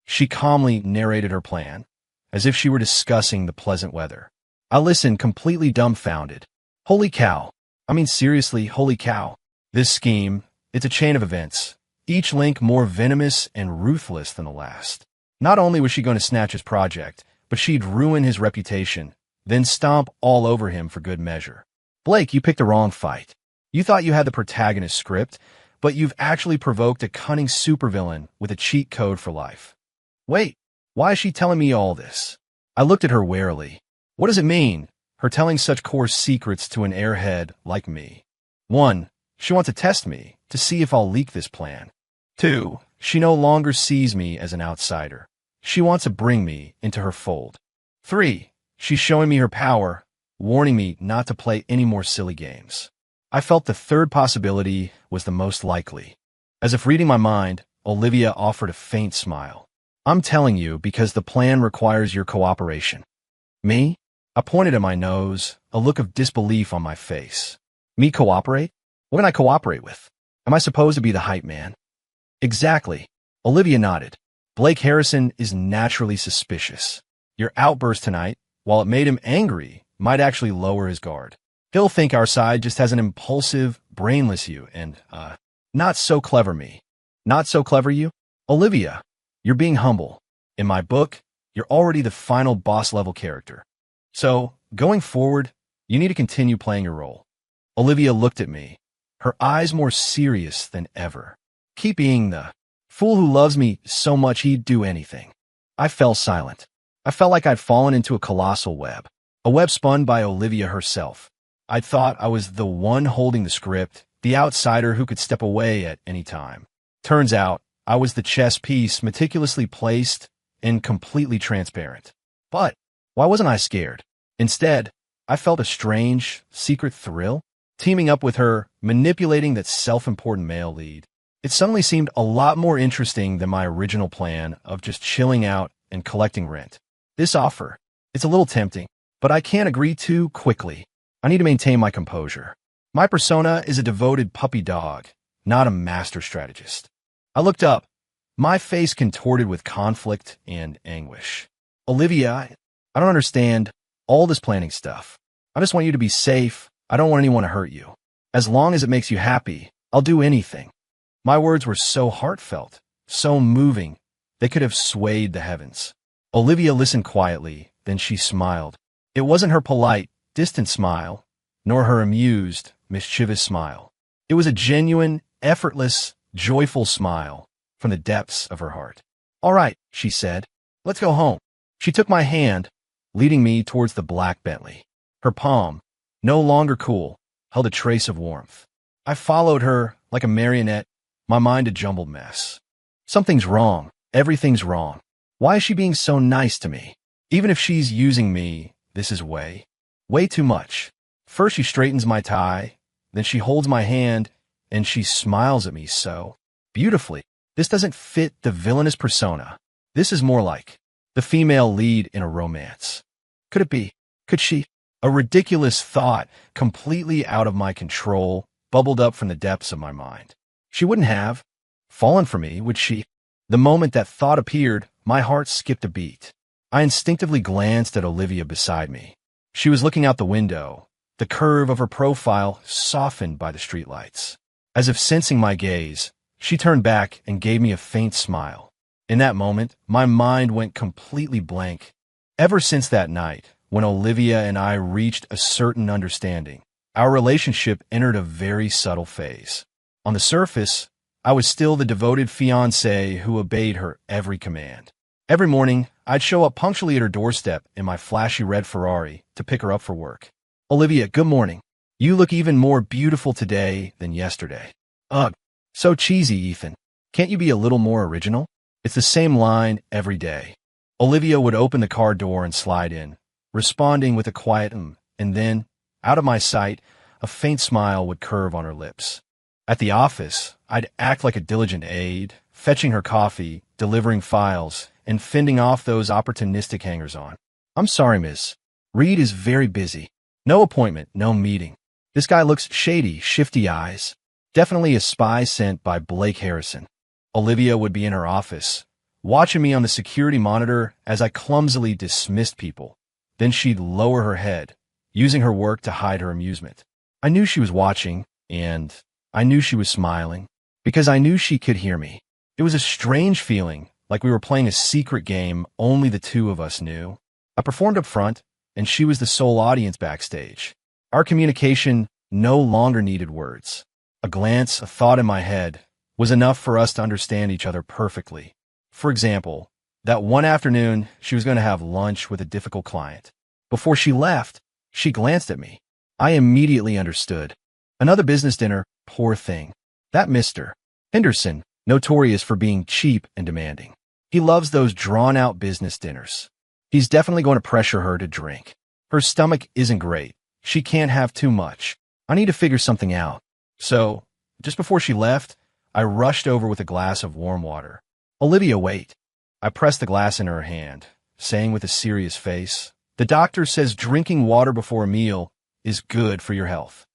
She calmly narrated her plan, as if she were discussing the pleasant weather. I listened completely dumbfounded. Holy cow. I mean seriously, holy cow. This scheme, it's a chain of events, each link more venomous and ruthless than the last. Not only was she going to snatch his project, but she'd ruin his reputation, then stomp all over him for good measure. Blake, you picked the wrong fight. You thought you had the protagonist script, but you've actually provoked a cunning supervillain with a cheat code for life. Wait, why is she telling me all this? I looked at her warily. What does it mean, her telling such coarse secrets to an airhead like me? 1, she wants to test me, to see if I'll leak this plan. 2, she no longer sees me as an outsider. She wants to bring me into her fold. 3, she's showing me her power, warning me not to play any more silly games. I felt the third possibility was the most likely. As if reading my mind, Olivia offered a faint smile. I'm telling you because the plan requires your cooperation. Me? I pointed at my nose, a look of disbelief on my face. Me cooperate? What can I cooperate with? Am I supposed to be the hype man? Exactly. Olivia nodded. Blake Harrison is naturally suspicious. Your outburst tonight, while it made him angry, might actually lower his guard. He'll think our side just has an impulsive, brainless you and, not so clever me. Not so clever you? Olivia, you're being humble. In my book, you're already the final boss-level character. So, going forward, you need to continue playing your role. Olivia looked at me, her eyes more serious than ever. Keep being the fool who loves me so much he'd do anything. I fell silent. I felt like I'd fallen into a colossal web, a web spun by Olivia herself. I thought I was the one holding the script, the outsider who could step away at any time. Turns out, I was the chess piece meticulously placed and completely transparent. But why wasn't I scared? Instead, I felt a strange, secret thrill, teaming up with her, manipulating that self-important male lead. It suddenly seemed a lot more interesting than my original plan of just chilling out and collecting rent. This offer, it's a little tempting, but I can't agree too quickly. I need to maintain my composure. My persona is a devoted puppy dog, not a master strategist. I looked up, my face contorted with conflict and anguish. Olivia, I don't understand all this planning stuff. I just want you to be safe. I don't want anyone to hurt you. As long as it makes you happy, I'll do anything. My words were so heartfelt, so moving, they could have swayed the heavens. Olivia listened quietly, then she smiled. It wasn't her polite, distant smile, nor her amused, mischievous smile. It was a genuine, effortless, joyful smile from the depths of her heart. All right, she said, let's go home. She took my hand, leading me towards the black Bentley. Her palm, no longer cool, held a trace of warmth. I followed her like a marionette, my mind a jumbled mess. Something's wrong. Everything's wrong. Why is she being so nice to me? Even if she's using me, this is way too much. First she straightens my tie, then she holds my hand, and she smiles at me so beautifully. This doesn't fit the villainous persona. This is more like the female lead in a romance. Could it be? Could she? A ridiculous thought, completely out of my control, bubbled up from the depths of my mind. She wouldn't have fallen for me, would she? The moment that thought appeared, my heart skipped a beat. I instinctively glanced at Olivia beside me. She was looking out the window, the curve of her profile softened by the streetlights. As if sensing my gaze, she turned back and gave me a faint smile. In that moment, my mind went completely blank. Ever since that night, when Olivia and I reached a certain understanding, our relationship entered a very subtle phase. On the surface, I was still the devoted fiancé who obeyed her every command. Every morning, I'd show up punctually at her doorstep in my flashy red Ferrari to pick her up for work. Olivia, good morning. You look even more beautiful today than yesterday. Ugh, so cheesy, Ethan. Can't you be a little more original? It's the same line every day. Olivia would open the car door and slide in, responding with a quiet and then, out of my sight, a faint smile would curve on her lips. At the office, I'd act like a diligent aide, fetching her coffee, delivering files, and fending off those opportunistic hangers-on. I'm sorry, miss. Reed is very busy. No appointment, no meeting. This guy looks shady, shifty eyes. Definitely a spy sent by Blake Harrison. Olivia would be in her office, watching me on the security monitor as I clumsily dismissed people. Then she'd lower her head, using her work to hide her amusement. I knew she was watching, and I knew she was smiling, because I knew she could hear me. It was a strange feeling, like we were playing a secret game only the two of us knew. I performed up front, and she was the sole audience backstage. Our communication no longer needed words. A glance, a thought in my head, was enough for us to understand each other perfectly. For example, that one afternoon, she was going to have lunch with a difficult client. Before she left, she glanced at me. I immediately understood. Another business dinner, poor thing. That Mr. Henderson, notorious for being cheap and demanding. He loves those drawn-out business dinners. He's definitely going to pressure her to drink. Her stomach isn't great. She can't have too much. I need to figure something out. So, just before she left, I rushed over with a glass of warm water. Olivia, wait. I pressed the glass in her hand, saying with a serious face, the doctor says drinking water before a meal is good for your health.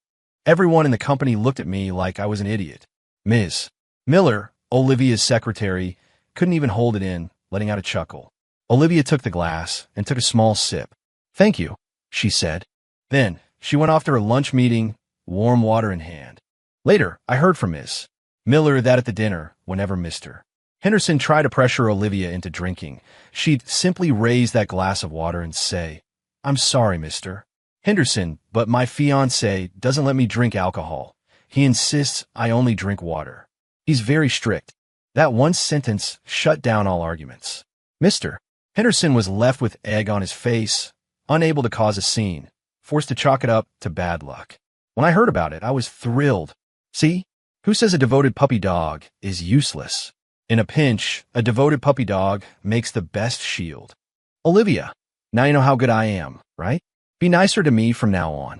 Everyone in the company looked at me like I was an idiot. Ms. Miller, Olivia's secretary, couldn't even hold it in, letting out a chuckle. Olivia took the glass and took a small sip. Thank you, she said. Then she went off to her lunch meeting, warm water in hand. Later, I heard from Ms. Miller that at the dinner, whenever Mr. Henderson tried to pressure Olivia into drinking, she'd simply raise that glass of water and say, I'm sorry, Mr. Henderson, but my fiancé doesn't let me drink alcohol. He insists I only drink water. He's very strict. That one sentence shut down all arguments. Mr. Henderson was left with egg on his face, unable to cause a scene, forced to chalk it up to bad luck. When I heard about it, I was thrilled. See? Who says a devoted puppy dog is useless? In a pinch, a devoted puppy dog makes the best shield. Olivia, now you know how good I am, right? Be nicer to me from now on.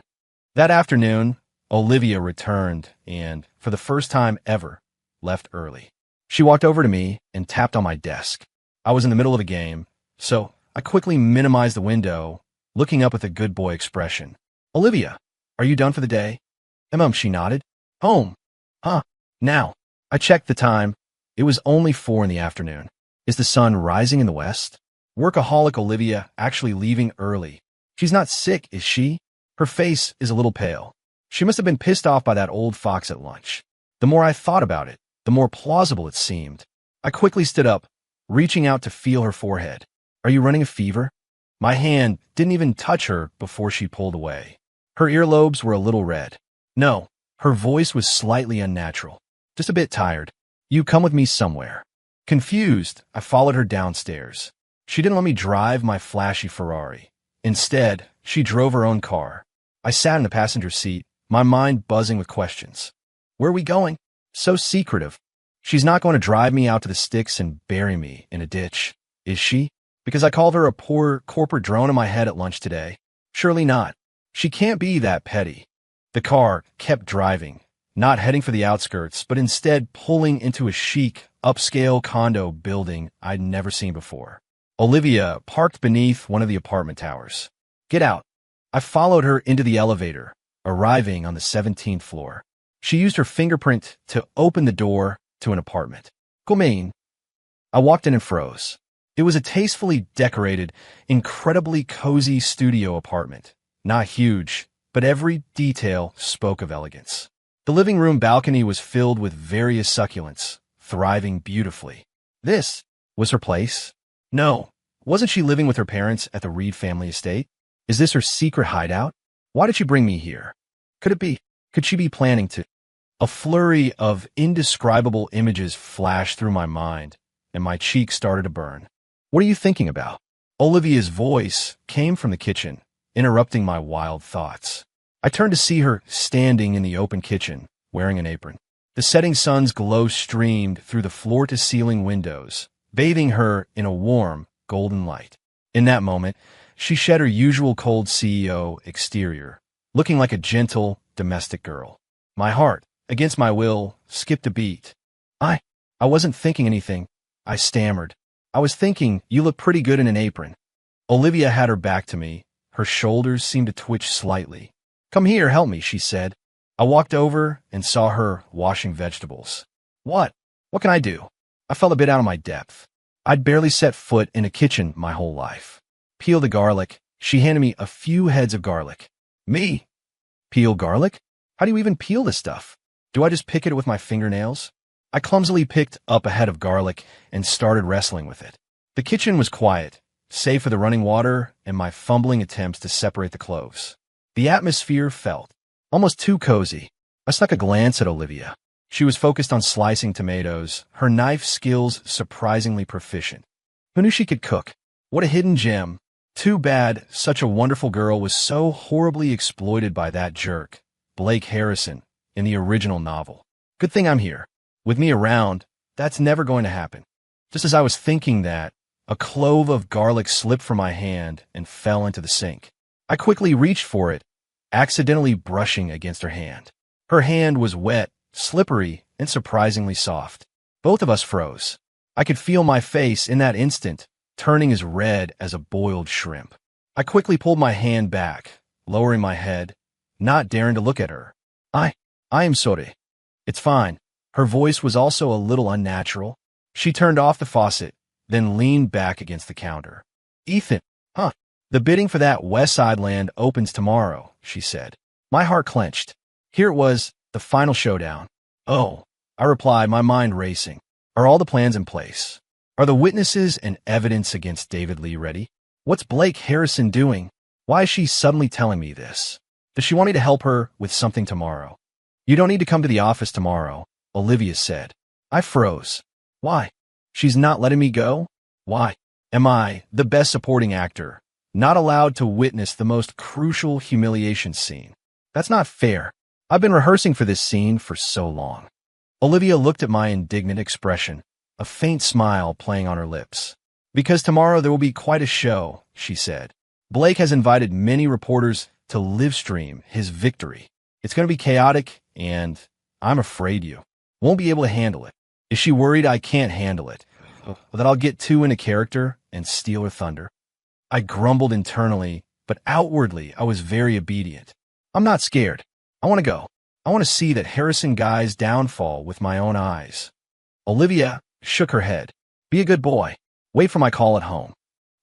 That afternoon, Olivia returned and, for the first time ever, left early. She walked over to me and tapped on my desk. I was in the middle of a game, so I quickly minimized the window, looking up with a good boy expression. Olivia, are you done for the day? She nodded. Home. Huh. Now. I checked the time. It was only 4 in the afternoon. Is the sun rising in the west? Workaholic Olivia actually leaving early. She's not sick, is she? Her face is a little pale. She must have been pissed off by that old fox at lunch. The more I thought about it, the more plausible it seemed. I quickly stood up, reaching out to feel her forehead. Are you running a fever? My hand didn't even touch her before she pulled away. Her earlobes were a little red. No, her voice was slightly unnatural. Just a bit tired. You come with me somewhere. Confused, I followed her downstairs. She didn't let me drive my flashy Ferrari. Instead, she drove her own car. I sat in the passenger seat, my mind buzzing with questions. Where are we going? So secretive. She's not going to drive me out to the sticks and bury me in a ditch, is she? Because I called her a poor corporate drone in my head at lunch today? Surely not. She can't be that petty. The car kept driving, not heading for the outskirts, but instead pulling into a chic, upscale condo building I'd never seen before. Olivia parked beneath one of the apartment towers. Get out. I followed her into the elevator, arriving on the 17th floor. She used her fingerprint to open the door to an apartment. Come in. I walked in and froze. It was a tastefully decorated, incredibly cozy studio apartment. Not huge, but every detail spoke of elegance. The living room balcony was filled with various succulents, thriving beautifully. This was her place? No. Wasn't she living with her parents at the Reed family estate? Is this her secret hideout? Why did she bring me here? Could she be planning to? A flurry of indescribable images flashed through my mind, and my cheeks started to burn. What are you thinking about? Olivia's voice came from the kitchen, interrupting my wild thoughts. I turned to see her standing in the open kitchen, wearing an apron. The setting sun's glow streamed through the floor-to-ceiling windows, bathing her in a warm, golden light. In that moment, she shed her usual cold CEO exterior, looking like a gentle, domestic girl. My heart, against my will, skipped a beat. I wasn't thinking anything. I stammered. I was thinking, you look pretty good in an apron. Olivia had her back to me. Her shoulders seemed to twitch slightly. Come here, help me, she said. I walked over and saw her washing vegetables. What? What can I do? I felt a bit out of my depth. I'd barely set foot in a kitchen my whole life. Peel the garlic. She handed me a few heads of garlic. Me? Peel garlic? How do you even peel this stuff? Do I just pick it with my fingernails? I clumsily picked up a head of garlic and started wrestling with it. The kitchen was quiet, save for the running water and my fumbling attempts to separate the cloves. The atmosphere felt almost too cozy. I snuck a glance at Olivia. She was focused on slicing tomatoes, her knife skills surprisingly proficient. Who knew she could cook? What a hidden gem. Too bad such a wonderful girl was so horribly exploited by that jerk, Blake Harrison, in the original novel. Good thing I'm here. With me around, that's never going to happen. Just as I was thinking that, a clove of garlic slipped from my hand and fell into the sink. I quickly reached for it, accidentally brushing against her hand. Her hand was wet, slippery, and surprisingly soft. Both of us froze. I could feel my face in that instant, turning as red as a boiled shrimp. I quickly pulled my hand back, lowering my head, not daring to look at her. I am sorry. It's fine. Her voice was also a little unnatural. She turned off the faucet, then leaned back against the counter. Ethan, the bidding for that West Side land opens tomorrow, she said. My heart clenched. Here it was, the final showdown. Oh, I replied, my mind racing. Are all the plans in place? Are the witnesses and evidence against David Lee ready? What's Blake Harrison doing? Why is she suddenly telling me this? Does she want me to help her with something tomorrow? You don't need to come to the office tomorrow, Olivia said. I froze. Why? She's not letting me go? Why? Am I, the best supporting actor, not allowed to witness the most crucial humiliation scene? That's not fair. I've been rehearsing for this scene for so long. Olivia looked at my indignant expression, a faint smile playing on her lips. Because tomorrow there will be quite a show, she said. Blake has invited many reporters to live stream his victory. It's going to be chaotic, and I'm afraid you won't be able to handle it. Is she worried I can't handle it? That I'll get too into character and steal her thunder? I grumbled internally, but outwardly I was very obedient. I'm not scared. I want to go. I want to see that Harrison guy's downfall with my own eyes. Olivia shook her head. Be a good boy. Wait for my call at home.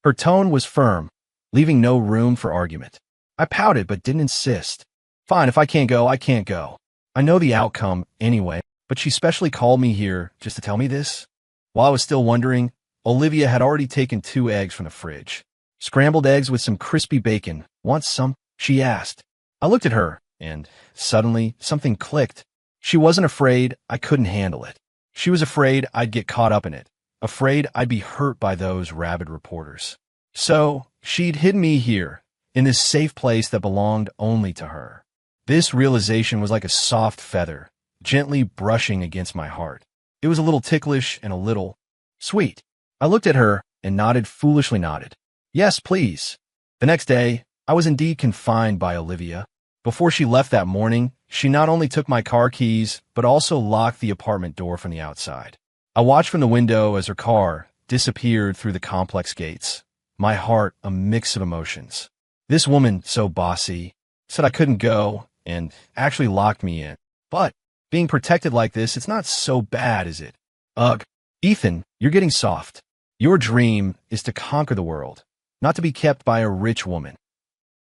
Her tone was firm, leaving no room for argument. I pouted but didn't insist. Fine, if I can't go, I can't go. I know the outcome anyway, but she specially called me here just to tell me this? While I was still wondering, Olivia had already taken 2 eggs from the fridge. Scrambled eggs with some crispy bacon. Want some? She asked. I looked at her, and suddenly something clicked. She wasn't afraid I couldn't handle it. She was afraid I'd get caught up in it, afraid I'd be hurt by those rabid reporters. So she'd hidden me here, in this safe place that belonged only to her. This realization was like a soft feather, gently brushing against my heart. It was a little ticklish and a little sweet. I looked at her and foolishly nodded. Yes, please. The next day, I was indeed confined by Olivia. Before she left that morning, she not only took my car keys, but also locked the apartment door from the outside. I watched from the window as her car disappeared through the complex gates. My heart a mix of emotions. This woman, so bossy, said I couldn't go and actually locked me in. But being protected like this, it's not so bad, is it? Ugh. Ethan, you're getting soft. Your dream is to conquer the world, not to be kept by a rich woman.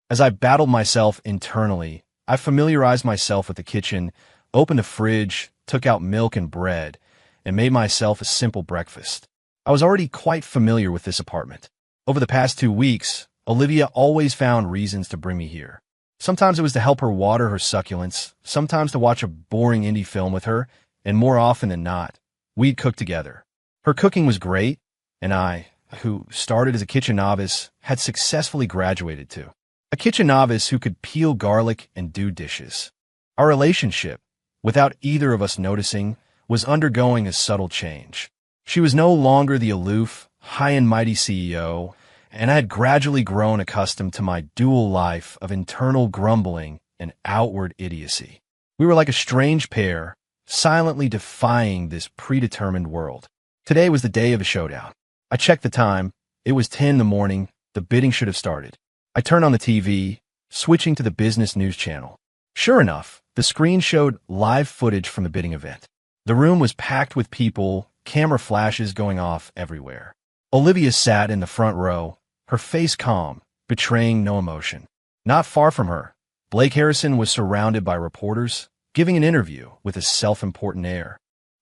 As I battled myself internally, I familiarized myself with the kitchen, opened the fridge, took out milk and bread, and made myself a simple breakfast. I was already quite familiar with this apartment. Over the past 2 weeks, Olivia always found reasons to bring me here. Sometimes it was to help her water her succulents, sometimes to watch a boring indie film with her, and more often than not, we'd cook together. Her cooking was great, and I, who started as a kitchen novice, had successfully graduated to a kitchen novice who could peel garlic and do dishes. Our relationship, without either of us noticing, was undergoing a subtle change. She was no longer the aloof, high and mighty CEO, and I had gradually grown accustomed to my dual life of internal grumbling and outward idiocy. We were like a strange pair, silently defying this predetermined world. Today was the day of a showdown. I checked the time. It was 10 in the morning. The bidding should have started. I turned on the TV, switching to the business news channel. Sure enough, the screen showed live footage from the bidding event. The room was packed with people, camera flashes going off everywhere. Olivia sat in the front row, her face calm, betraying no emotion. Not far from her, Blake Harrison was surrounded by reporters, giving an interview with a self-important air.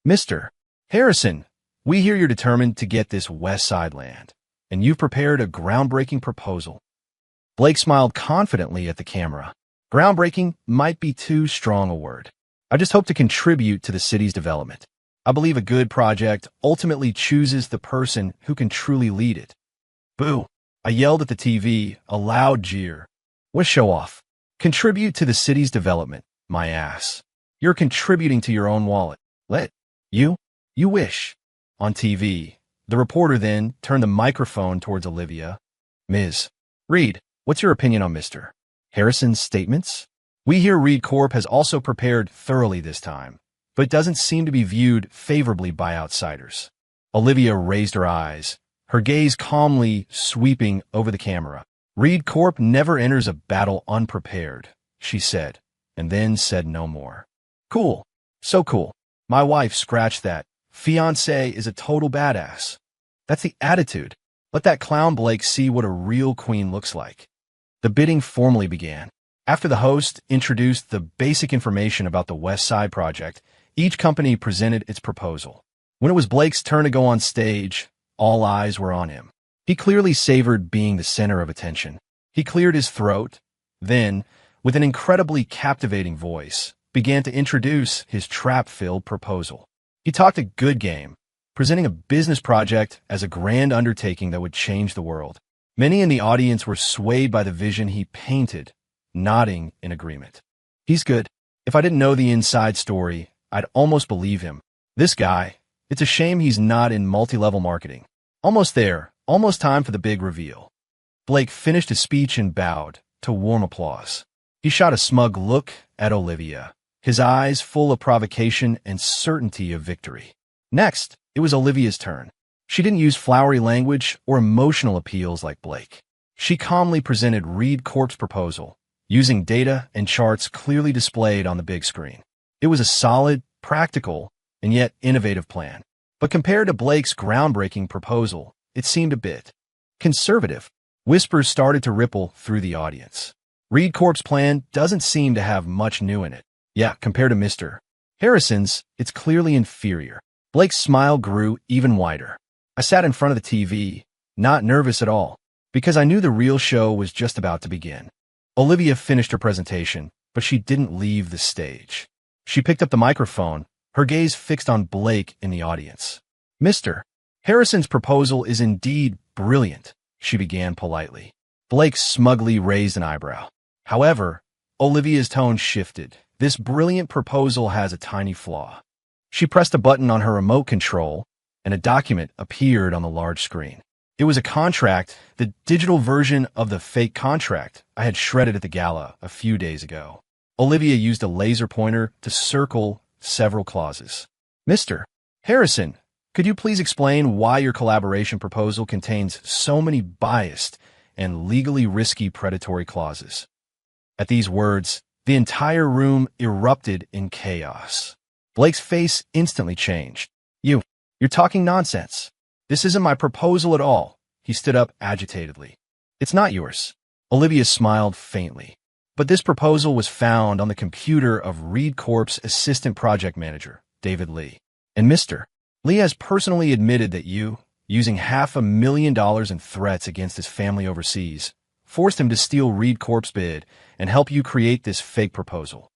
Mr. Harrison, we hear you're determined to get this West Side land, and you've prepared a groundbreaking proposal. Blake smiled confidently at the camera. Groundbreaking might be too strong a word. I just hope to contribute to the city's development. I believe a good project ultimately chooses the person who can truly lead it. Boo! I yelled at the TV, a loud jeer. What show off? Contribute to the city's development, my ass. You're contributing to your own wallet. You wish. On TV, the reporter then turned the microphone towards Olivia. Ms. Reed, what's your opinion on Mr. Harrison's statements? We hear Reed Corp has also prepared thoroughly this time, but doesn't seem to be viewed favorably by outsiders. Olivia raised her eyes, her gaze calmly sweeping over the camera. Reed Corp never enters a battle unprepared, she said, and then said no more. Cool. So cool. My wife scratched that. Fiancé is a total badass. That's the attitude. Let that clown Blake see what a real queen looks like. The bidding formally began. After the host introduced the basic information about the West Side project, each company presented its proposal. When it was Blake's turn to go on stage, all eyes were on him. He clearly savored being the center of attention. He cleared his throat, then, with an incredibly captivating voice, began to introduce his trap-filled proposal. He talked a good game, presenting a business project as a grand undertaking that would change the world. Many in the audience were swayed by the vision he painted, nodding in agreement. He's good. If I didn't know the inside story, I'd almost believe him. This guy, it's a shame he's not in multi-level marketing. Almost there, almost time for the big reveal. Blake finished his speech and bowed to warm applause. He shot a smug look at Olivia, his eyes full of provocation and certainty of victory. Next, it was Olivia's turn. She didn't use flowery language or emotional appeals like Blake. She calmly presented Reed Corp's proposal, using data and charts clearly displayed on the big screen. It was a solid, practical, and yet innovative plan. But compared to Blake's groundbreaking proposal, it seemed a bit conservative. Whispers started to ripple through the audience. Reed Corp's plan doesn't seem to have much new in it. Yeah, compared to Mr. Harrison's, it's clearly inferior. Blake's smile grew even wider. I sat in front of the TV, not nervous at all, because I knew the real show was just about to begin. Olivia finished her presentation, but she didn't leave the stage. She picked up the microphone, her gaze fixed on Blake in the audience. Mr. Harrison's proposal is indeed brilliant, she began politely. Blake smugly raised an eyebrow. However, Olivia's tone shifted. This brilliant proposal has a tiny flaw. She pressed a button on her remote control, and a document appeared on the large screen. It was a contract, the digital version of the fake contract I had shredded at the gala a few days ago. Olivia used a laser pointer to circle several clauses. Mr. Harrison, could you please explain why your collaboration proposal contains so many biased and legally risky predatory clauses? At these words, the entire room erupted in chaos. Blake's face instantly changed. You're talking nonsense. This isn't my proposal at all. He stood up agitatedly. It's not yours. Olivia smiled faintly. But this proposal was found on the computer of Reed Corp's assistant project manager, David Lee. And Mr. Lee has personally admitted that you, using $500,000 in threats against his family overseas, forced him to steal Reed Corp's bid and help you create this fake proposal.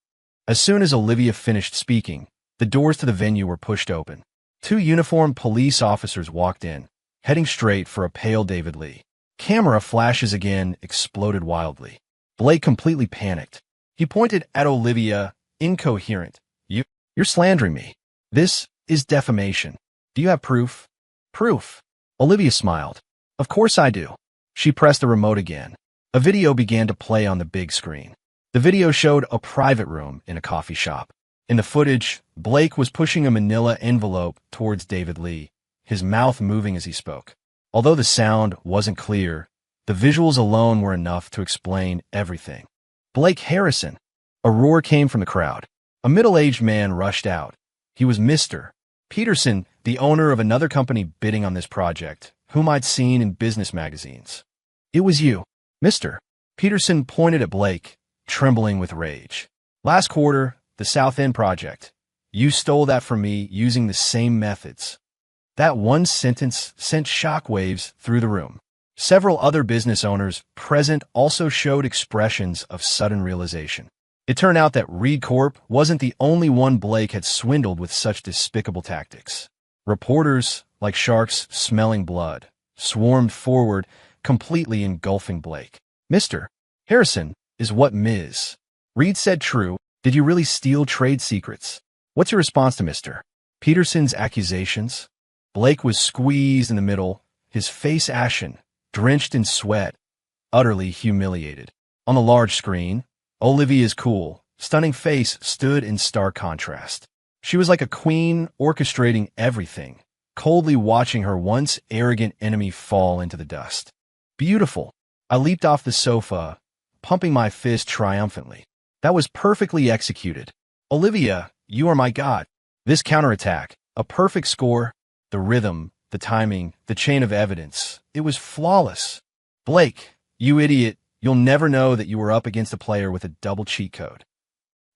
As soon as Olivia finished speaking, the doors to the venue were pushed open. 2 uniformed police officers walked in, heading straight for a pale David Lee. Camera flashes again exploded wildly. Blake completely panicked. He pointed at Olivia, incoherent. You're slandering me. This is defamation. Do you have proof? Proof. Olivia smiled. Of course I do. She pressed the remote again. A video began to play on the big screen. The video showed a private room in a coffee shop. In the footage, Blake was pushing a manila envelope towards David Lee, his mouth moving as he spoke. Although the sound wasn't clear, the visuals alone were enough to explain everything. Blake Harrison. A roar came from the crowd. A middle-aged man rushed out. He was Mr. Peterson, the owner of another company bidding on this project, whom I'd seen in business magazines. It was you. Mr. Peterson pointed at Blake, trembling with rage. Last quarter, the South End project. You stole that from me using the same methods. That one sentence sent shockwaves through the room. Several other business owners present also showed expressions of sudden realization. It turned out that Reed Corp wasn't the only one Blake had swindled with such despicable tactics. Reporters, like sharks smelling blood, swarmed forward, completely engulfing Blake. Mr. Harrison, is what Ms. Reed said true? Did you really steal trade secrets? What's your response to Mr. Peterson's accusations? Blake was squeezed in the middle, his face ashen, drenched in sweat, utterly humiliated. On the large screen, Olivia's cool, stunning face stood in stark contrast. She was like a queen orchestrating everything, coldly watching her once arrogant enemy fall into the dust. Beautiful. I leaped off the sofa, pumping my fist triumphantly. That was perfectly executed. Olivia, you are my god. This counterattack, a perfect score, the rhythm, the timing, the chain of evidence, it was flawless. Blake, you idiot, you'll never know that you were up against a player with a double cheat code.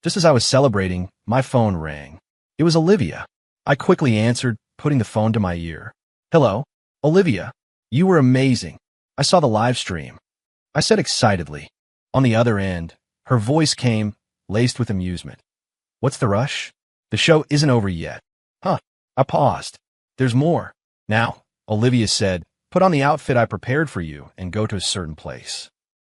Just as I was celebrating, my phone rang. It was Olivia. I quickly answered, putting the phone to my ear. Hello, Olivia. You were amazing. I saw the live stream. I said excitedly. On the other end, her voice came, laced with amusement. What's the rush? The show isn't over yet. Huh. I paused. There's more. Now, Olivia said, put on the outfit I prepared for you and go to a certain place.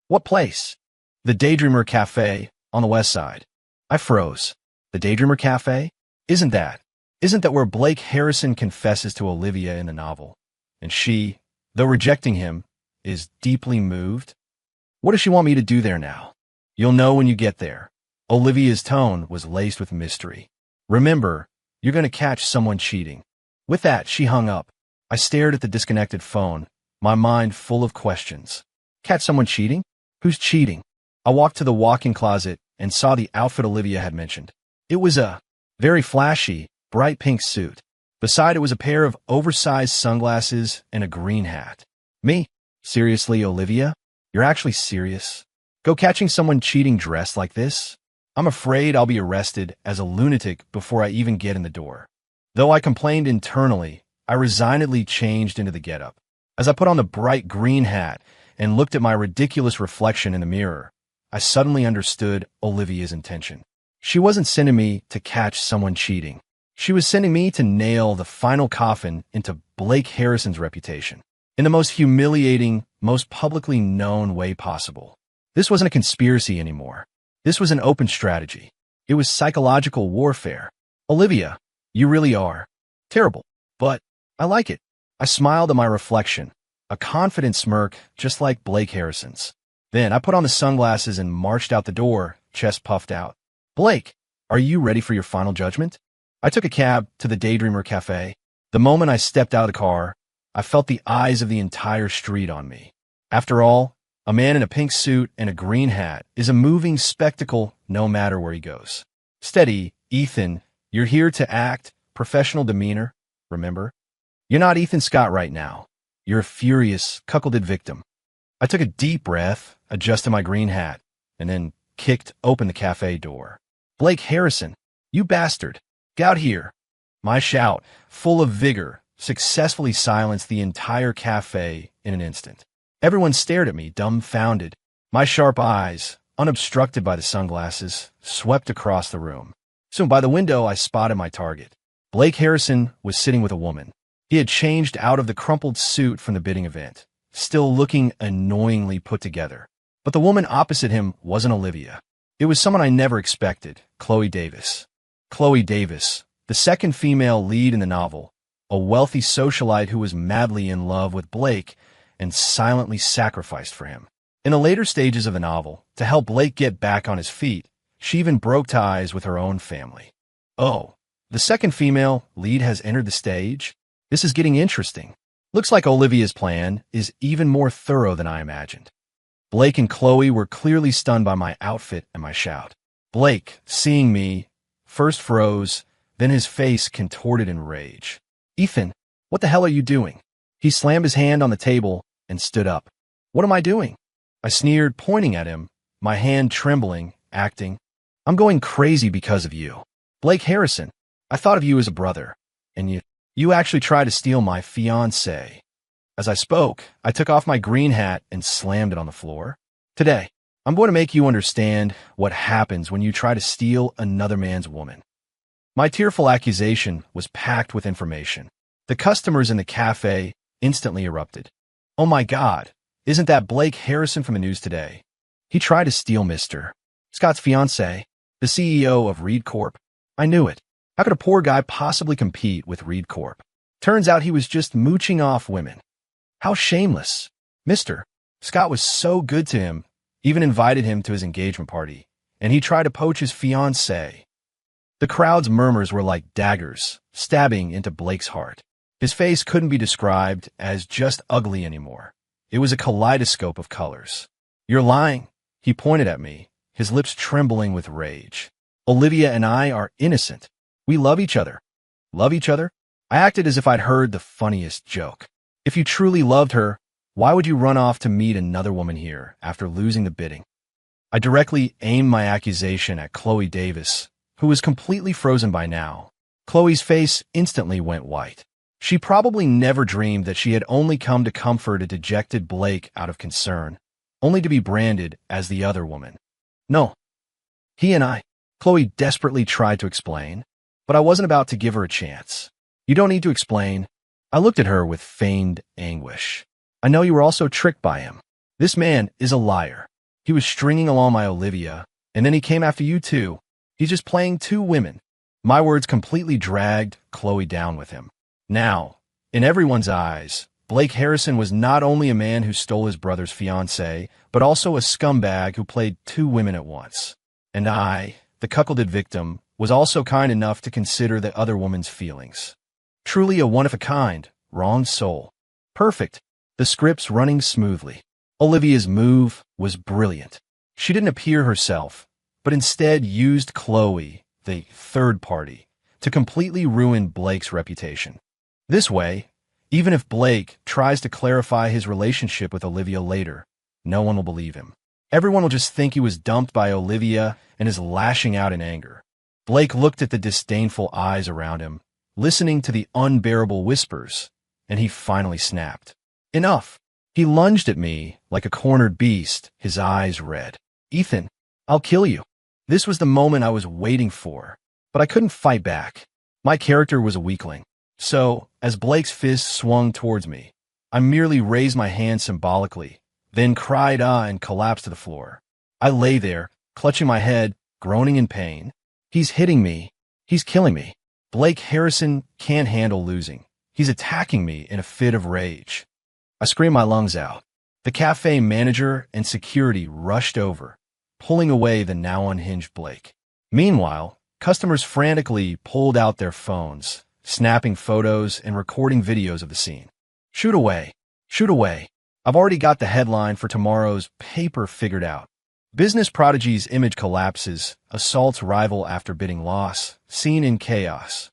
What place? The Daydreamer Cafe, on the west side. I froze. The Daydreamer Cafe? Isn't that where Blake Harrison confesses to Olivia in the novel? And she, though rejecting him, is deeply moved? What does she want me to do there now? You'll know when you get there. Olivia's tone was laced with mystery. Remember, you're going to catch someone cheating. With that, she hung up. I stared at the disconnected phone, my mind full of questions. Catch someone cheating? Who's cheating? I walked to the walk-in closet and saw the outfit Olivia had mentioned. It was a very flashy, bright pink suit. Beside it was a pair of oversized sunglasses and a green hat. Me? Seriously, Olivia? You're actually serious? Go catching someone cheating dressed like this? I'm afraid I'll be arrested as a lunatic before I even get in the door. Though I complained internally, I resignedly changed into the getup. As I put on the bright green hat and looked at my ridiculous reflection in the mirror, I suddenly understood Olivia's intention. She wasn't sending me to catch someone cheating. She was sending me to nail the final coffin into Blake Harrison's reputation in the most humiliating, most publicly known way possible. This wasn't a conspiracy anymore. This was an open strategy. It was psychological warfare. Olivia, you really are terrible, but I like it. I smiled at my reflection, a confident smirk just like Blake Harrison's. Then I put on the sunglasses and marched out the door, chest puffed out. Blake, are you ready for your final judgment? I took a cab to the Daydreamer Cafe. The moment I stepped out of the car, I felt the eyes of the entire street on me. After all, a man in a pink suit and a green hat is a moving spectacle no matter where he goes. Steady, Ethan, you're here to act, professional demeanor, remember? You're not Ethan Scott right now. You're a furious, cuckolded victim. I took a deep breath, adjusted my green hat, and then kicked open the cafe door. Blake Harrison, you bastard. Get out here. My shout, full of vigor, successfully silenced the entire cafe in an instant. Everyone stared at me, dumbfounded. My sharp eyes, unobstructed by the sunglasses, swept across the room. Soon by the window, I spotted my target. Blake Harrison was sitting with a woman. He had changed out of the crumpled suit from the bidding event, still looking annoyingly put together. But the woman opposite him wasn't Olivia. It was someone I never expected, Chloe Davis. Chloe Davis, the second female lead in the novel, a wealthy socialite who was madly in love with Blake and silently sacrificed for him. In the later stages of the novel, to help Blake get back on his feet, she even broke ties with her own family. Oh, the second female lead has entered the stage? This is getting interesting. Looks like Olivia's plan is even more thorough than I imagined. Blake and Chloe were clearly stunned by my outfit and my shout. Blake, seeing me, first froze, then his face contorted in rage. Ethan, what the hell are you doing? He slammed his hand on the table and stood up. What am I doing? I sneered, pointing at him, my hand trembling, acting. I'm going crazy because of you. Blake Harrison, I thought of you as a brother, and you actually tried to steal my fiancé. As I spoke, I took off my green hat and slammed it on the floor. Today, I'm going to make you understand what happens when you try to steal another man's woman. My tearful accusation was packed with information. The customers in the cafe instantly erupted. Oh my God, isn't that Blake Harrison from the news today? He tried to steal Mr. Scott's fiancé, the CEO of Reed Corp. I knew it. How could a poor guy possibly compete with Reed Corp? Turns out he was just mooching off women. How shameless. Mr. Scott was so good to him, even invited him to his engagement party, and he tried to poach his fiancée. The crowd's murmurs were like daggers, stabbing into Blake's heart. His face couldn't be described as just ugly anymore. It was a kaleidoscope of colors. You're lying, he pointed at me, his lips trembling with rage. Olivia and I are innocent. We love each other. Love each other? I acted as if I'd heard the funniest joke. If you truly loved her, why would you run off to meet another woman here after losing the bidding? I directly aimed my accusation at Chloe Davis, who was completely frozen by now. Chloe's face instantly went white. She probably never dreamed that she had only come to comfort a dejected Blake out of concern, only to be branded as the other woman. No. He and I. Chloe desperately tried to explain, but I wasn't about to give her a chance. You don't need to explain. I looked at her with feigned anguish. I know you were also tricked by him. This man is a liar. He was stringing along my Olivia, and then he came after you too. He's just playing two women. My words completely dragged Chloe down with him. Now, in everyone's eyes, Blake Harrison was not only a man who stole his brother's fiancée, but also a scumbag who played two women at once. And I, the cuckolded victim, was also kind enough to consider the other woman's feelings. Truly a one-of-a-kind, wrong soul. Perfect. The script's running smoothly. Olivia's move was brilliant. She didn't appear herself, but instead used Chloe, the third party, to completely ruin Blake's reputation. This way, even if Blake tries to clarify his relationship with Olivia later, no one will believe him. Everyone will just think he was dumped by Olivia and is lashing out in anger. Blake looked at the disdainful eyes around him, listening to the unbearable whispers, and he finally snapped. Enough! He lunged at me like a cornered beast, his eyes red. Ethan, I'll kill you. This was the moment I was waiting for, but I couldn't fight back. My character was a weakling. So, as Blake's fist swung towards me, I merely raised my hand symbolically, then cried and collapsed to the floor. I lay there, clutching my head, groaning in pain. He's hitting me. He's killing me. Blake Harrison can't handle losing. He's attacking me in a fit of rage. I screamed my lungs out. The cafe manager and security rushed over, pulling away the now unhinged Blake. Meanwhile, customers frantically pulled out their phones, snapping photos and recording videos of the scene. Shoot away. Shoot away. I've already got the headline for tomorrow's paper figured out. Business prodigy's image collapses, assaults rival after bidding loss, scene in chaos.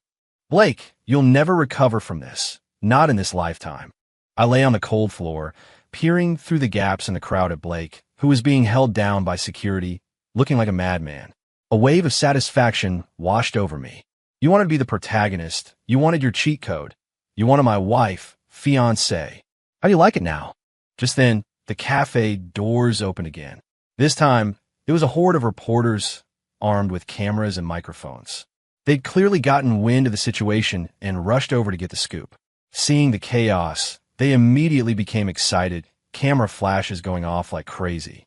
Blake, you'll never recover from this. Not in this lifetime. I lay on the cold floor, peering through the gaps in the crowd at Blake, who was being held down by security, looking like a madman. A wave of satisfaction washed over me. You wanted to be the protagonist. You wanted your cheat code. You wanted my wife, fiancé. How do you like it now? Just then, the cafe doors opened again. This time, it was a horde of reporters armed with cameras and microphones. They'd clearly gotten wind of the situation and rushed over to get the scoop. Seeing the chaos, they immediately became excited, camera flashes going off like crazy.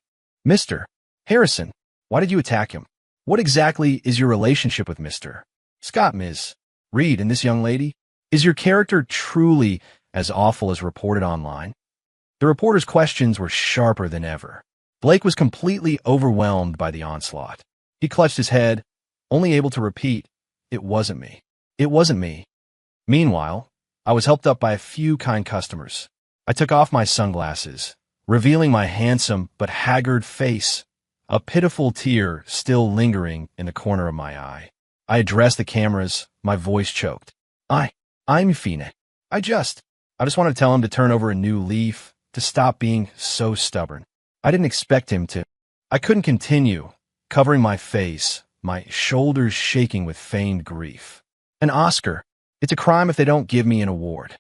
Mr. Harrison, why did you attack him? What exactly is your relationship with Mr. Scott, Ms. Reed, and this young lady? Is your character truly as awful as reported online? The reporter's questions were sharper than ever. Blake was completely overwhelmed by the onslaught. He clutched his head, only able to repeat, "It wasn't me. It wasn't me." Meanwhile, I was helped up by a few kind customers. I took off my sunglasses, revealing my handsome but haggard face, a pitiful tear still lingering in the corner of my eye. I addressed the cameras, my voice choked. I'm Fina. I just want to tell him to turn over a new leaf, to stop being so stubborn. I didn't expect him to. I couldn't continue, covering my face, my shoulders shaking with feigned grief. An Oscar. It's a crime if they don't give me an award.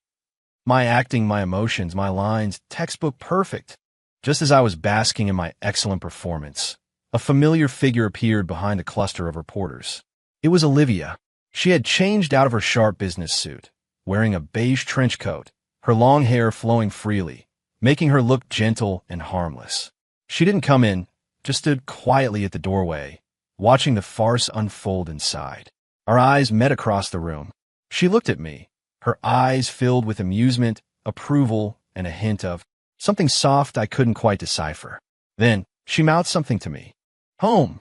My acting, my emotions, my lines, textbook perfect. Just as I was basking in my excellent performance, a familiar figure appeared behind a cluster of reporters. It was Olivia. She had changed out of her sharp business suit, wearing a beige trench coat, her long hair flowing freely, making her look gentle and harmless. She didn't come in, just stood quietly at the doorway, watching the farce unfold inside. Our eyes met across the room. She looked at me, her eyes filled with amusement, approval, and a hint of something soft I couldn't quite decipher. Then she mouthed something to me. Home.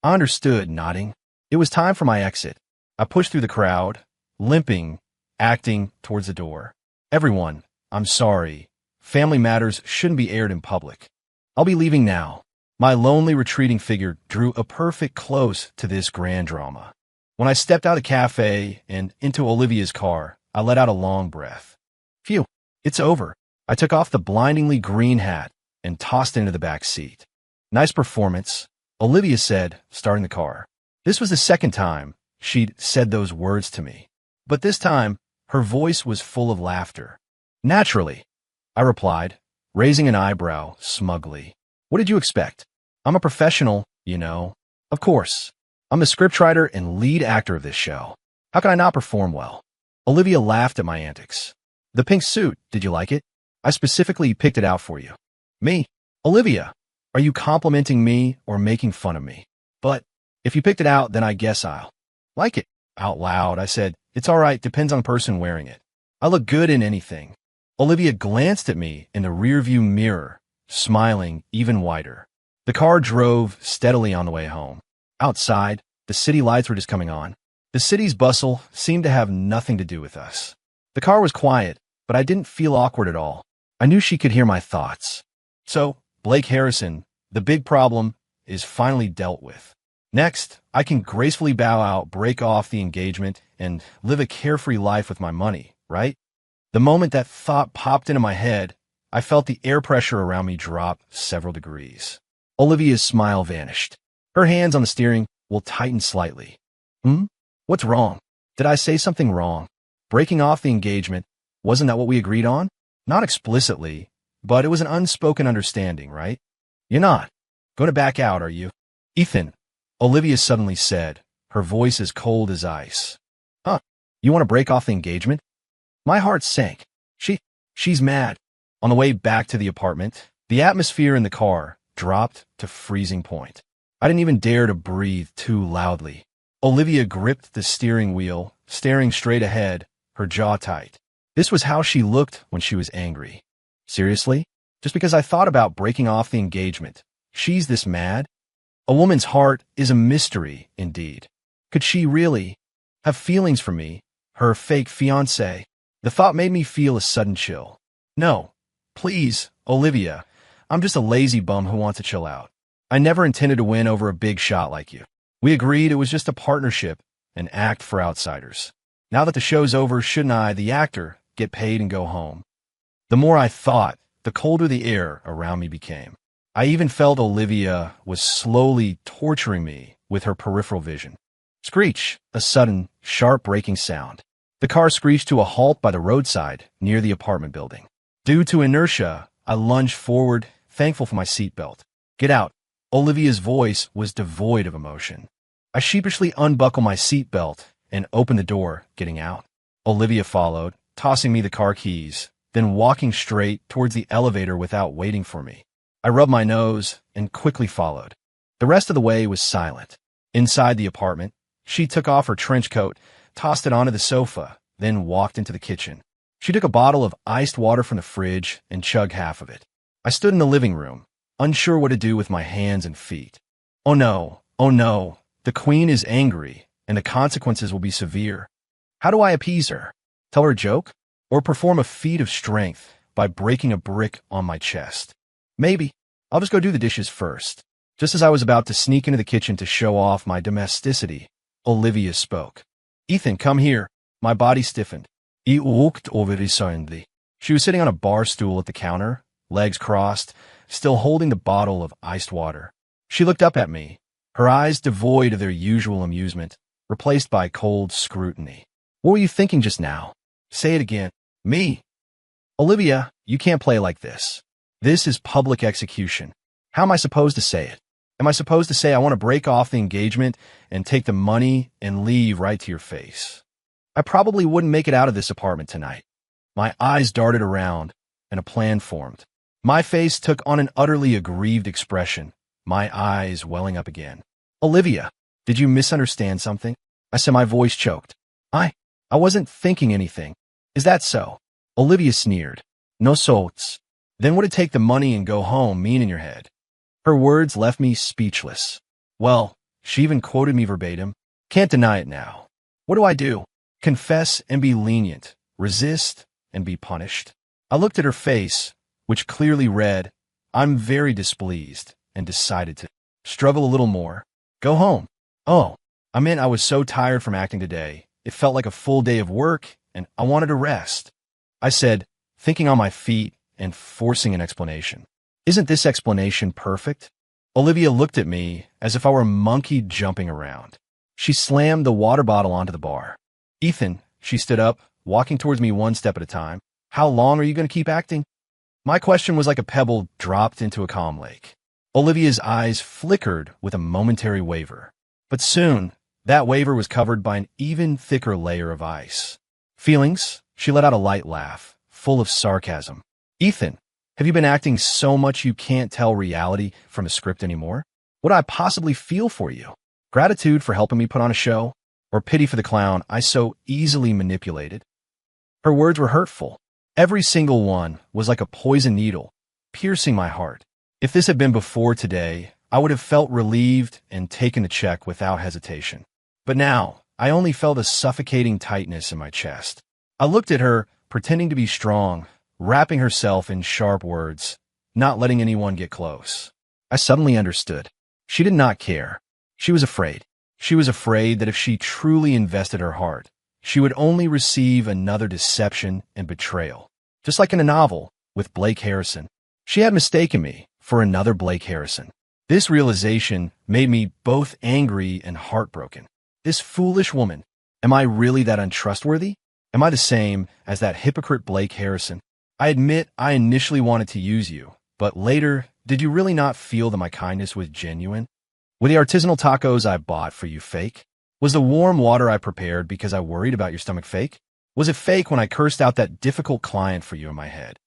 I understood, nodding. It was time for my exit. I pushed through the crowd, limping, acting towards the door. Everyone, I'm sorry. Family matters shouldn't be aired in public. I'll be leaving now. My lonely retreating figure drew a perfect close to this grand drama. When I stepped out of the cafe and into Olivia's car, I let out a long breath. Phew, it's over. I took off the blindingly green hat and tossed it into the back seat. Nice performance, Olivia said, starting the car. This was the second time she'd said those words to me. But this time, her voice was full of laughter. Naturally, I replied, raising an eyebrow smugly. What did you expect? I'm a professional, you know. Of course. I'm the scriptwriter and lead actor of this show. How can I not perform well? Olivia laughed at my antics. The pink suit, did you like it? I specifically picked it out for you. Me? Olivia, are you complimenting me or making fun of me? But if you picked it out, then I guess I'll like it. Out loud, I said, it's all right, depends on the person wearing it. I look good in anything. Olivia glanced at me in the rearview mirror, smiling even wider. The car drove steadily on the way home. Outside, the city lights were just coming on. The city's bustle seemed to have nothing to do with us. The car was quiet, but I didn't feel awkward at all. I knew she could hear my thoughts. So, Blake Harrison, the big problem is finally dealt with. Next, I can gracefully bow out, break off the engagement, and live a carefree life with my money, right? The moment that thought popped into my head, I felt the air pressure around me drop several degrees. Olivia's smile vanished. Her hands on the steering wheel tightened slightly. What's wrong? Did I say something wrong? Breaking off the engagement, wasn't that what we agreed on? Not explicitly, but it was an unspoken understanding, right? You're not going to back out, are you? Ethan, Olivia suddenly said, her voice as cold as ice. Huh? You want to break off the engagement? My heart sank. She's mad. On the way back to the apartment, the atmosphere in the car dropped to freezing point. I didn't even dare to breathe too loudly. Olivia gripped the steering wheel, staring straight ahead, her jaw tight. This was how she looked when she was angry. Seriously? Just because I thought about breaking off the engagement, she's this mad? A woman's heart is a mystery, indeed. Could she really have feelings for me, her fake fiancé? The thought made me feel a sudden chill. No, please, Olivia, I'm just a lazy bum who wants to chill out. I never intended to win over a big shot like you. We agreed it was just a partnership, an act for outsiders. Now that the show's over, shouldn't I, the actor, get paid and go home? The more I thought, the colder the air around me became. I even felt Olivia was slowly torturing me with her peripheral vision. Screech, a sudden, sharp braking sound. The car screeched to a halt by the roadside near the apartment building. Due to inertia, I lunged forward, thankful for my seatbelt. Get out. Olivia's voice was devoid of emotion. I sheepishly unbuckled my seatbelt and opened the door, getting out. Olivia followed, tossing me the car keys, then walking straight towards the elevator without waiting for me. I rubbed my nose and quickly followed. The rest of the way was silent. Inside the apartment, she took off her trench coat, tossed it onto the sofa, then walked into the kitchen. She took a bottle of iced water from the fridge and chugged half of it. I stood in the living room, unsure what to do with my hands and feet. Oh no, the queen is angry, and the consequences will be severe. How do I appease her? Tell her a joke? Or perform a feat of strength by breaking a brick on my chest? Maybe. I'll just go do the dishes first. Just as I was about to sneak into the kitchen to show off my domesticity, Olivia spoke. Ethan, come here. My body stiffened. She was sitting on a bar stool at the counter, legs crossed, still holding the bottle of iced water. She looked up at me, her eyes devoid of their usual amusement, replaced by cold scrutiny. What were you thinking just now? Say it again. Me. Olivia, you can't play like this. This is public execution. How am I supposed to say it? Am I supposed to say I want to break off the engagement and take the money and leave right to your face? I probably wouldn't make it out of this apartment tonight. My eyes darted around, and a plan formed. My face took on an utterly aggrieved expression, my eyes welling up again. Olivia, did you misunderstand something? I said, my voice choked. I wasn't thinking anything. Is that so? Olivia sneered. No sots. Then would it take the money and go home mean in your head? Her words left me speechless. Well, she even quoted me verbatim. Can't deny it now. What do I do? Confess and be lenient. Resist and be punished. I looked at her face, which clearly read, I'm very displeased, and decided to struggle a little more. Go home. Oh, I meant I was so tired from acting today. It felt like a full day of work, and I wanted to rest. I said, thinking on my feet and forcing an explanation. Isn't this explanation perfect? Olivia looked at me as if I were a monkey jumping around. She slammed the water bottle onto the bar. Ethan, she stood up, walking towards me one step at a time. How long are you going to keep acting? My question was like a pebble dropped into a calm lake. Olivia's eyes flickered with a momentary waver. But soon, that waver was covered by an even thicker layer of ice. Feelings? She let out a light laugh, full of sarcasm. Ethan, have you been acting so much you can't tell reality from a script anymore? What do I possibly feel for you? Gratitude for helping me put on a show? Or pity for the clown I so easily manipulated? Her words were hurtful. Every single one was like a poison needle, piercing my heart. If this had been before today, I would have felt relieved and taken the check without hesitation. But now, I only felt a suffocating tightness in my chest. I looked at her, pretending to be strong, wrapping herself in sharp words, not letting anyone get close. I suddenly understood. She did not care. She was afraid. She was afraid that if she truly invested her heart, she would only receive another deception and betrayal. Just like in a novel with Blake Harrison. She had mistaken me for another Blake Harrison. This realization made me both angry and heartbroken. This foolish woman. Am I really that untrustworthy? Am I the same as that hypocrite Blake Harrison? I admit I initially wanted to use you, but later, did you really not feel that my kindness was genuine? Were the artisanal tacos I bought for you fake? Was the warm water I prepared because I worried about your stomach fake? Was it fake when I cursed out that difficult client for you in my head?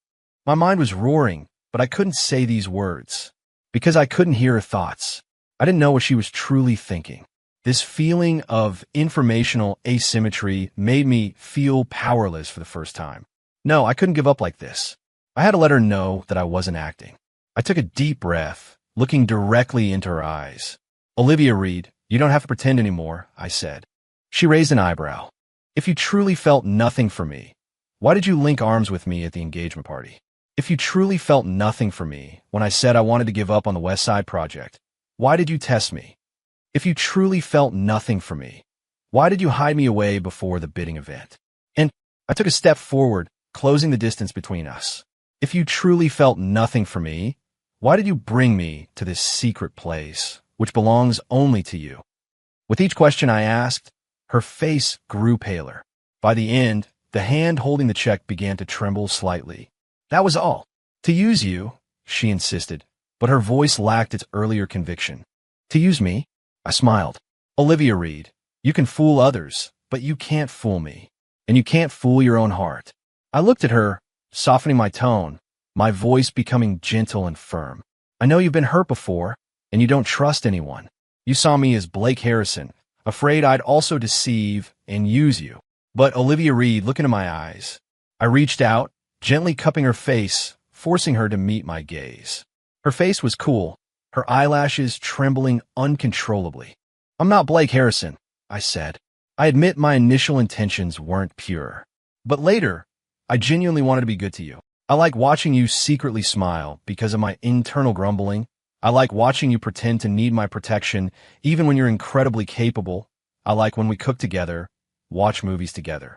My mind was roaring, but I couldn't say these words because I couldn't hear her thoughts. I didn't know what she was truly thinking. This feeling of informational asymmetry made me feel powerless for the first time. No, I couldn't give up like this. I had to let her know that I wasn't acting. I took a deep breath, looking directly into her eyes. Olivia Reed, you don't have to pretend anymore, I said. She raised an eyebrow. If you truly felt nothing for me, why did you link arms with me at the engagement party? If you truly felt nothing for me when I said I wanted to give up on the West Side Project, why did you test me? If you truly felt nothing for me, why did you hide me away before the bidding event? And I took a step forward, closing the distance between us. If you truly felt nothing for me, why did you bring me to this secret place, which belongs only to you? With each question I asked, her face grew paler. By the end, the hand holding the check began to tremble slightly. That was all. To use you, she insisted, but her voice lacked its earlier conviction. To use me? I smiled. Olivia Reed, you can fool others, but you can't fool me. And you can't fool your own heart. I looked at her, softening my tone, my voice becoming gentle and firm. I know you've been hurt before, and you don't trust anyone. You saw me as Blake Harrison, afraid I'd also deceive and use you. But Olivia Reed, look into my eyes. I reached out, gently cupping her face, forcing her to meet my gaze. Her face was cool, her eyelashes trembling uncontrollably. I'm not Blake Harrison, I said. I admit my initial intentions weren't pure. But later, I genuinely wanted to be good to you. I like watching you secretly smile because of my internal grumbling. I like watching you pretend to need my protection even when you're incredibly capable. I like when we cook together, watch movies together.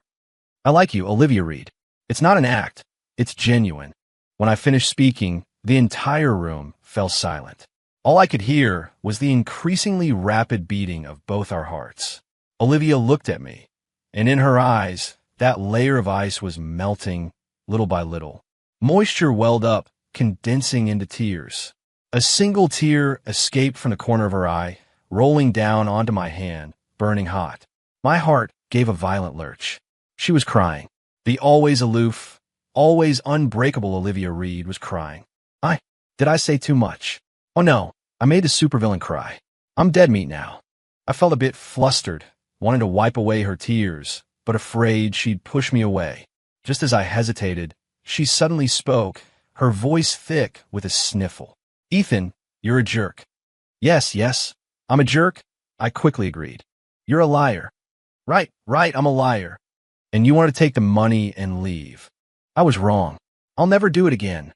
I like you, Olivia Reed. It's not an act. It's genuine. When I finished speaking, the entire room fell silent. All I could hear was the increasingly rapid beating of both our hearts. Olivia looked at me, and in her eyes, that layer of ice was melting little by little. Moisture welled up, condensing into tears. A single tear escaped from the corner of her eye, rolling down onto my hand, burning hot. My heart gave a violent lurch. She was crying. The always aloof, always unbreakable Olivia Reed was crying. Did I say too much? Oh no, I made the supervillain cry. I'm dead meat now. I felt a bit flustered, wanting to wipe away her tears, but afraid she'd push me away. Just as I hesitated, she suddenly spoke, her voice thick with a sniffle. Ethan, you're a jerk. Yes, I'm a jerk, I quickly agreed. You're a liar. Right, I'm a liar. And you want to take the money and leave. I was wrong. I'll never do it again.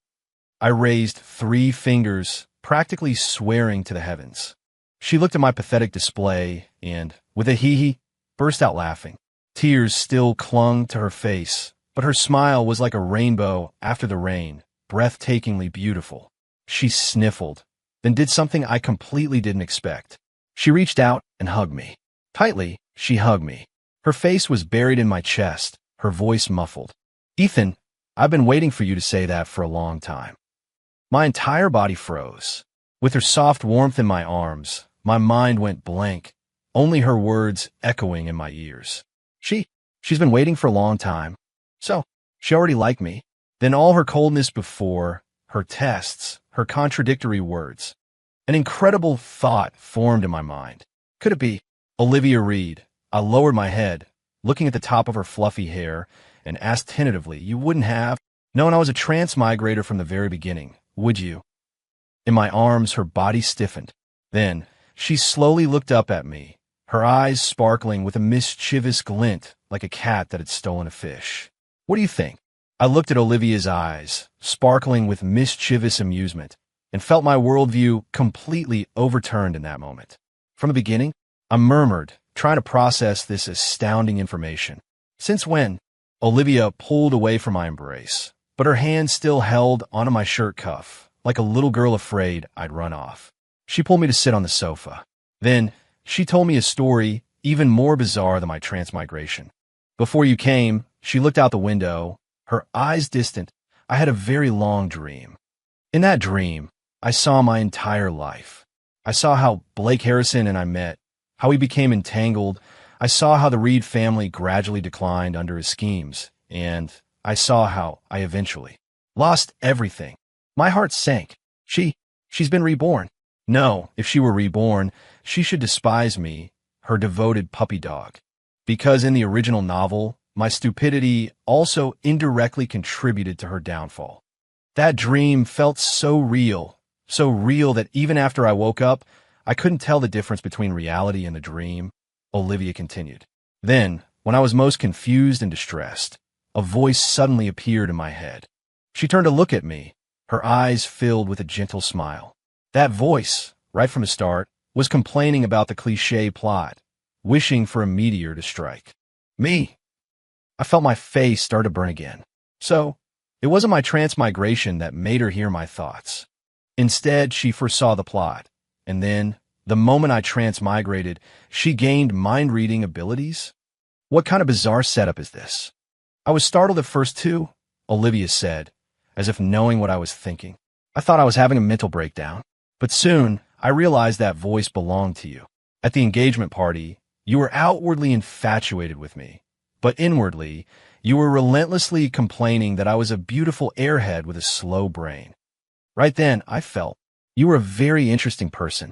I raised 3 fingers, practically swearing to the heavens. She looked at my pathetic display and, with a hee-hee, burst out laughing. Tears still clung to her face, but her smile was like a rainbow after the rain, breathtakingly beautiful. She sniffled, then did something I completely didn't expect. She reached out and hugged me. Tightly, she hugged me. Her face was buried in my chest, her voice muffled. Ethan, I've been waiting for you to say that for a long time. My entire body froze. With her soft warmth in my arms, my mind went blank, only her words echoing in my ears. She's been waiting for a long time. So, she already liked me. Then all her coldness before, her tests, her contradictory words. An incredible thought formed in my mind. Could it be Olivia Reed? I lowered my head, looking at the top of her fluffy hair, and asked tentatively, you wouldn't have known I was a transmigrator from the very beginning, would you? In my arms, her body stiffened. Then, she slowly looked up at me, her eyes sparkling with a mischievous glint like a cat that had stolen a fish. What do you think? I looked at Olivia's eyes, sparkling with mischievous amusement, and felt my worldview completely overturned in that moment. From the beginning, I murmured, trying to process this astounding information. Since when? Olivia pulled away from my embrace, but her hand still held onto my shirt cuff, like a little girl afraid I'd run off. She pulled me to sit on the sofa. Then, she told me a story even more bizarre than my transmigration. Before you came, she looked out the window, her eyes distant. I had a very long dream. In that dream, I saw my entire life. I saw how Blake Harrison and I met, how we became entangled. I saw how the Reed family gradually declined under his schemes, and I saw how I eventually lost everything. My heart sank. She's been reborn. No, if she were reborn, she should despise me, her devoted puppy dog. Because in the original novel, my stupidity also indirectly contributed to her downfall. That dream felt so real that even after I woke up, I couldn't tell the difference between reality and the dream, Olivia continued. Then, when I was most confused and distressed, a voice suddenly appeared in my head. She turned to look at me, her eyes filled with a gentle smile. That voice, right from the start, was complaining about the cliché plot, wishing for a meteor to strike me. I felt my face start to burn again. So, it wasn't my transmigration that made her hear my thoughts. Instead, she foresaw the plot, and then, the moment I transmigrated, she gained mind-reading abilities? What kind of bizarre setup is this? I was startled at first too, Olivia said, as if knowing what I was thinking. I thought I was having a mental breakdown. But soon, I realized that voice belonged to you. At the engagement party, you were outwardly infatuated with me, but inwardly, you were relentlessly complaining that I was a beautiful airhead with a slow brain. Right then, I felt you were a very interesting person.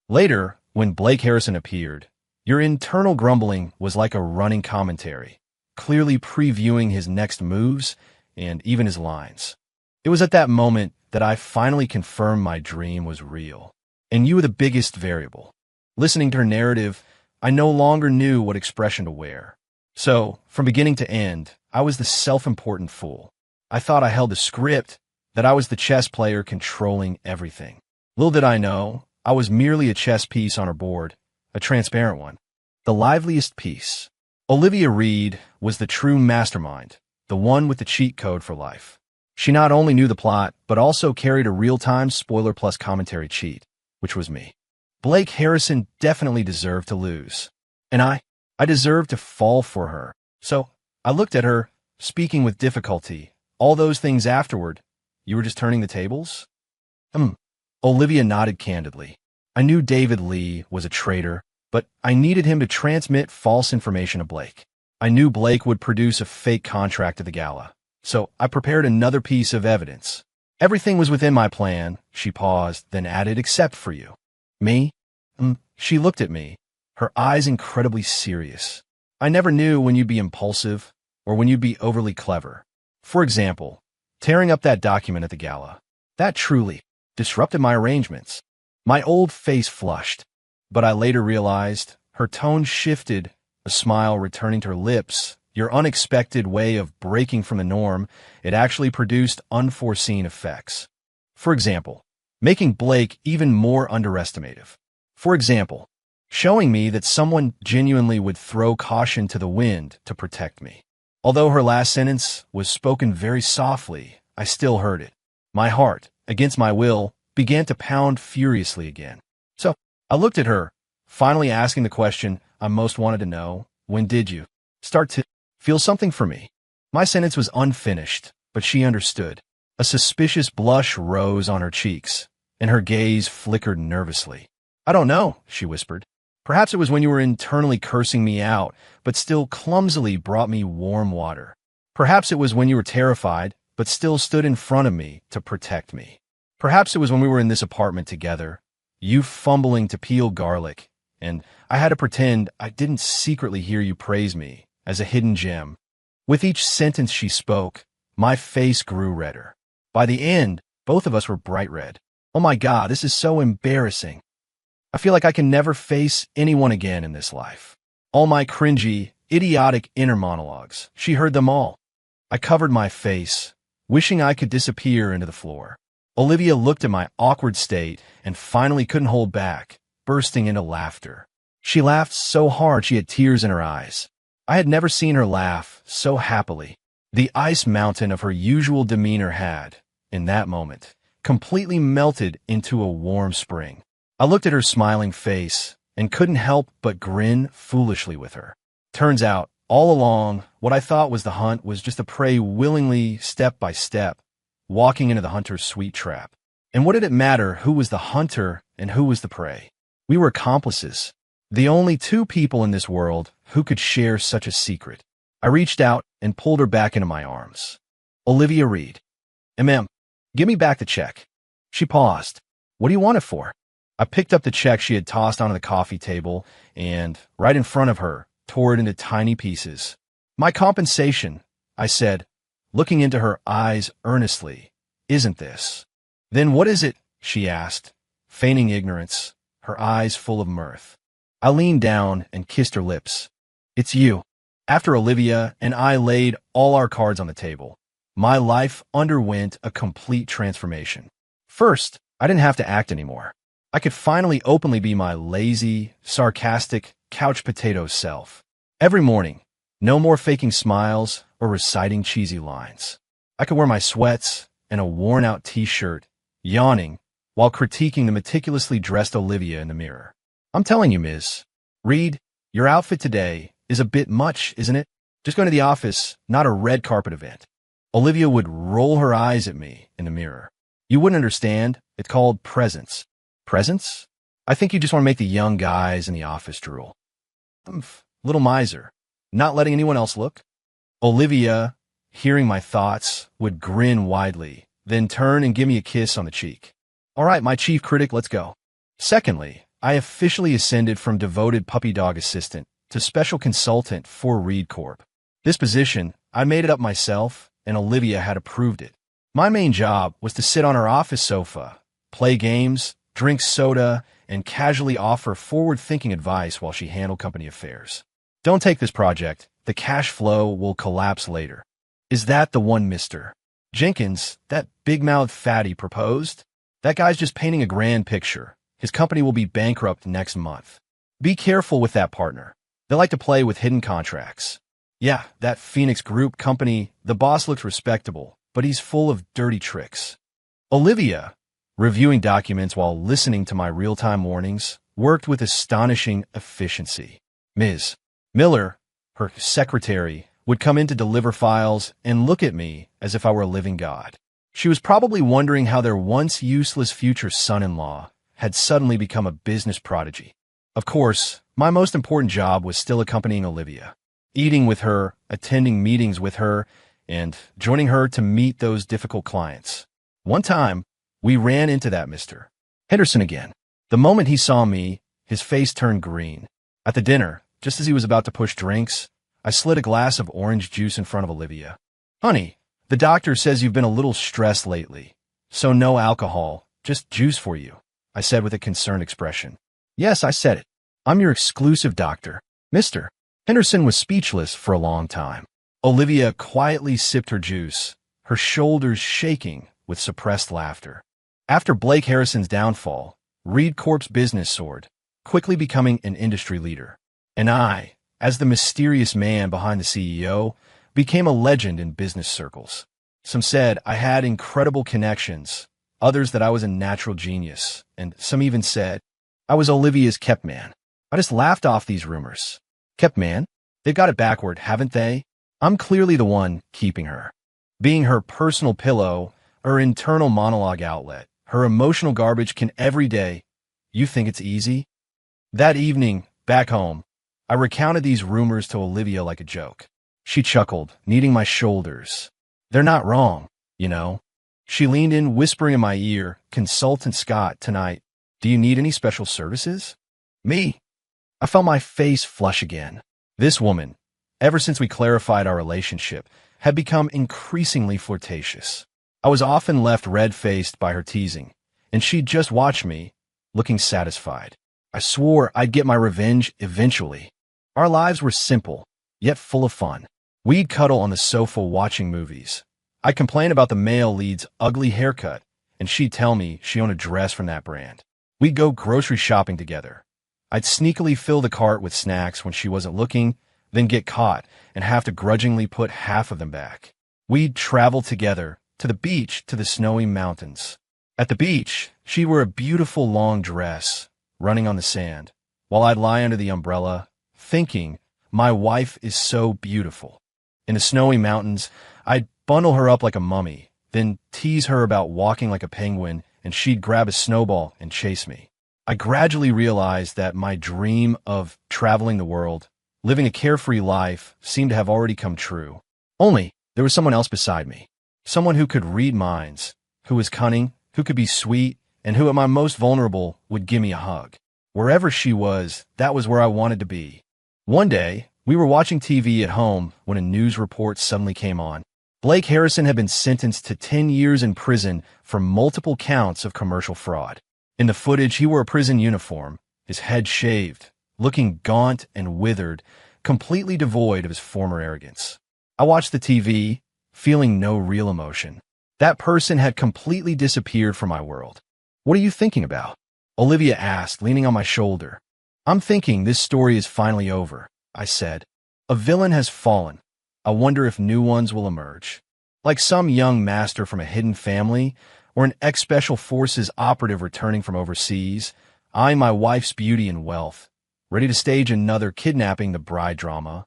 Later, when Blake Harrison appeared, your internal grumbling was like a running commentary, clearly previewing his next moves and even his lines. It was at that moment that I finally confirmed my dream was real, and you were the biggest variable. Listening to her narrative, I no longer knew what expression to wear. So, from beginning to end, I was the self-important fool. I thought I held the script, that I was the chess player controlling everything. Little did I know, I was merely a chess piece on her board, a transparent one. The liveliest piece. Olivia Reed was the true mastermind, the one with the cheat code for life. She not only knew the plot, but also carried a real-time spoiler plus commentary cheat, which was me. Blake Harrison definitely deserved to lose. And I deserved to fall for her. So, I looked at her, speaking with difficulty. All those things afterward, you were just turning the tables? Olivia nodded candidly. I knew David Lee was a traitor, but I needed him to transmit false information to Blake. I knew Blake would produce a fake contract at the gala. So I prepared another piece of evidence. Everything was within my plan, she paused, then added, except for you. Me? She looked at me, her eyes incredibly serious. I never knew when you'd be impulsive or when you'd be overly clever. For example, tearing up that document at the gala. That truly disrupted my arrangements. My old face flushed, but I later realized her tone shifted, a smile returning to her lips. Your unexpected way of breaking from the norm, it actually produced unforeseen effects. For example, making Blake even more underestimative. For example, showing me that someone genuinely would throw caution to the wind to protect me. Although her last sentence was spoken very softly, I still heard it. My heart, against my will, began to pound furiously again. So, I looked at her, finally asking the question I most wanted to know, when did you start to feel something for me? My sentence was unfinished, but she understood. A suspicious blush rose on her cheeks, and her gaze flickered nervously. I don't know, she whispered. Perhaps it was when you were internally cursing me out, but still clumsily brought me warm water. Perhaps it was when you were terrified, but still stood in front of me to protect me. Perhaps it was when we were in this apartment together, you fumbling to peel garlic, and I had to pretend I didn't secretly hear you praise me as a hidden gem. With each sentence she spoke, my face grew redder. By the end, both of us were bright red. Oh my God, this is so embarrassing. I feel like I can never face anyone again in this life. All my cringy, idiotic inner monologues, she heard them all. I covered my face, wishing I could disappear into the floor. Olivia looked at my awkward state and finally couldn't hold back, bursting into laughter. She laughed so hard she had tears in her eyes. I had never seen her laugh so happily. The ice mountain of her usual demeanor had, in that moment, completely melted into a warm spring. I looked at her smiling face and couldn't help but grin foolishly with her. Turns out, all along, what I thought was the hunt was just a prey willingly, step by step, walking into the hunter's sweet trap. And what did it matter who was the hunter and who was the prey? We were accomplices, the only two people in this world who could share such a secret. I reached out and pulled her back into my arms. Olivia Reed. "Ma'am, give me back the check." She paused. "What do you want it for?" I picked up the check she had tossed onto the coffee table and, right in front of her, tore it into tiny pieces. "My compensation," I said, looking into her eyes earnestly. "Isn't this?" "Then what is it?" she asked, feigning ignorance, her eyes full of mirth. I leaned down and kissed her lips. "It's you." After Olivia and I laid all our cards on the table, my life underwent a complete transformation. First, I didn't have to act anymore. I could finally openly be my lazy, sarcastic, couch potato self. Every morning, no more faking smiles or reciting cheesy lines. I could wear my sweats and a worn-out t-shirt, yawning, while critiquing the meticulously dressed Olivia in the mirror. "I'm telling you, Ms. Reed, your outfit today is a bit much, isn't it? Just going to the office, not a red carpet event." Olivia would roll her eyes at me in the mirror. "You wouldn't understand. It's called presence." "Presence? I think you just want to make the young guys in the office drool." Little miser. Not letting anyone else look?" Olivia, hearing my thoughts, would grin widely, then turn and give me a kiss on the cheek. "All right, my chief critic, let's go." Secondly, I officially ascended from devoted puppy dog assistant to special consultant for Reed Corp. This position, I made it up myself, and Olivia had approved it. My main job was to sit on her office sofa, play games, drink soda, and casually offer forward-thinking advice while she handled company affairs. "Don't take this project. The cash flow will collapse later." "Is that the one Mr. Jenkins, that big-mouthed fatty, proposed? That guy's just painting a grand picture. His company will be bankrupt next month. Be careful with that partner. They like to play with hidden contracts." "Yeah, that Phoenix Group company, the boss looks respectable, but he's full of dirty tricks." Olivia, reviewing documents while listening to my real-time warnings, worked with astonishing efficiency. Ms. Miller, her secretary, would come in to deliver files and look at me as if I were a living god. She was probably wondering how their once useless future son-in-law had suddenly become a business prodigy. Of course, my most important job was still accompanying Olivia, eating with her, attending meetings with her, and joining her to meet those difficult clients. One time, we ran into that Mr. Henderson again. The moment he saw me, his face turned green. At the dinner, just as he was about to push drinks, I slid a glass of orange juice in front of Olivia. "Honey, the doctor says you've been a little stressed lately, so no alcohol, just juice for you," I said with a concerned expression. "Yes, I said it. I'm your exclusive doctor." Mr. Henderson was speechless for a long time. Olivia quietly sipped her juice, her shoulders shaking with suppressed laughter. After Blake Harrison's downfall, Reed Corp's business soared, quickly becoming an industry leader. And I, as the mysterious man behind the CEO, became a legend in business circles. Some said I had incredible connections, others that I was a natural genius, and some even said I was Olivia's kept man. I just laughed off these rumors. Kept man? They've got it backward, haven't they? I'm clearly the one keeping her. Being her personal pillow, her internal monologue outlet, her emotional garbage can every day. You think it's easy? That evening, back home, I recounted these rumors to Olivia like a joke. She chuckled, kneading my shoulders. They're not wrong, you know. She leaned in, whispering in my ear, "Consultant Scott, tonight. Do you need any special services?" Me? I felt my face flush again. This woman, ever since we clarified our relationship, had become increasingly flirtatious. I was often left red-faced by her teasing, and she'd just watch me, looking satisfied. I swore I'd get my revenge eventually. Our lives were simple, yet full of fun. We'd cuddle on the sofa watching movies. I'd complain about the male lead's ugly haircut, and she'd tell me she owned a dress from that brand. We'd go grocery shopping together. I'd sneakily fill the cart with snacks when she wasn't looking, then get caught and have to grudgingly put half of them back. We'd travel together, to the beach, to the snowy mountains. At the beach, she'd wear a beautiful long dress, running on the sand, while I'd lie under the umbrella, thinking, my wife is so beautiful. In the snowy mountains, I'd bundle her up like a mummy, then tease her about walking like a penguin, and she'd grab a snowball and chase me. I gradually realized that my dream of traveling the world, living a carefree life, seemed to have already come true. Only, there was someone else beside me. Someone who could read minds, who was cunning, who could be sweet, and who at my most vulnerable would give me a hug. Wherever she was, that was where I wanted to be. One day, we were watching TV at home when a news report suddenly came on. Blake Harrison had been sentenced to 10 years in prison for multiple counts of commercial fraud. In the footage, he wore a prison uniform, his head shaved, looking gaunt and withered, completely devoid of his former arrogance. I watched the TV, feeling no real emotion. That person had completely disappeared from my world. What are you thinking about? Olivia asked, leaning on my shoulder. I'm thinking this story is finally over, I said. A villain has fallen. I wonder if new ones will emerge. Like some young master from a hidden family, or an ex-special forces operative returning from overseas, eyeing my wife's beauty and wealth, ready to stage another kidnapping the bride drama.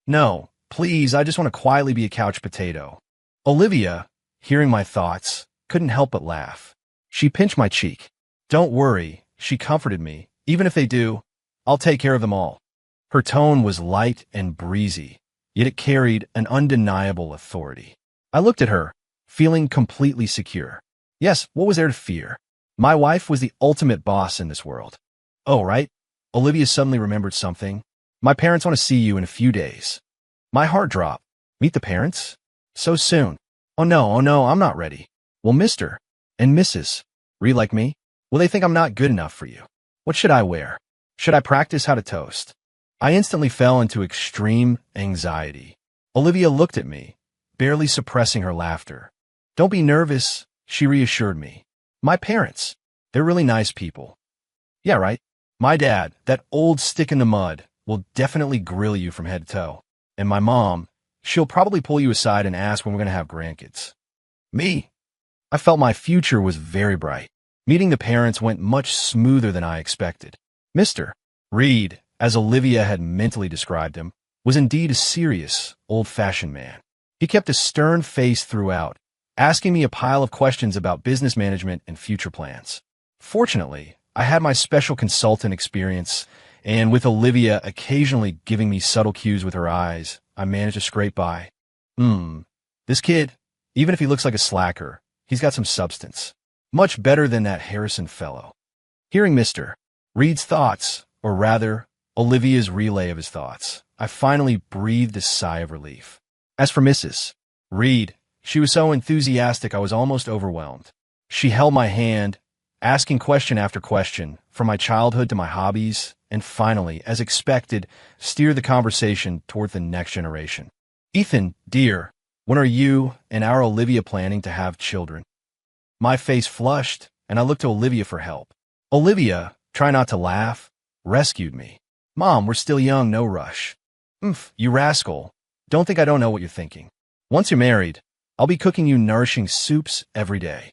No, please, I just want to quietly be a couch potato. Olivia, hearing my thoughts, couldn't help but laugh. She pinched my cheek. Don't worry, she comforted me. Even if they do, I'll take care of them all. Her tone was light and breezy, yet it carried an undeniable authority. I looked at her, feeling completely secure. Yes, what was there to fear? My wife was the ultimate boss in this world. Oh, right? Olivia suddenly remembered something. My parents want to see you in a few days. My heart dropped. Meet the parents? So soon. Oh no, I'm not ready. Well, Mr. and Mrs. Reed like me? Will they think I'm not good enough for you? What should I wear? Should I practice how to toast? I instantly fell into extreme anxiety. Olivia looked at me, barely suppressing her laughter. Don't be nervous, she reassured me. My parents, they're really nice people. Yeah, right. My dad, that old stick in the mud, will definitely grill you from head to toe. And my mom, she'll probably pull you aside and ask when we're going to have grandkids. Me? I felt my future was very bright. Meeting the parents went much smoother than I expected. Mr. Reed, as Olivia had mentally described him, was indeed a serious, old-fashioned man. He kept a stern face throughout, asking me a pile of questions about business management and future plans. Fortunately, I had my special consultant experience, and with Olivia occasionally giving me subtle cues with her eyes, I managed to scrape by. This kid, even if he looks like a slacker, he's got some substance. Much better than that Harrison fellow. Hearing Mr. Reed's thoughts, or rather, Olivia's relay of his thoughts, I finally breathed a sigh of relief. As for Mrs. Reed, she was so enthusiastic I was almost overwhelmed. She held my hand, asking question after question, from my childhood to my hobbies, and finally, as expected, steered the conversation toward the next generation. Ethan, dear, when are you and our Olivia planning to have children? My face flushed, and I looked to Olivia for help. Olivia, try not to laugh, rescued me. Mom, we're still young, no rush. You rascal. Don't think I don't know what you're thinking. Once you're married, I'll be cooking you nourishing soups every day.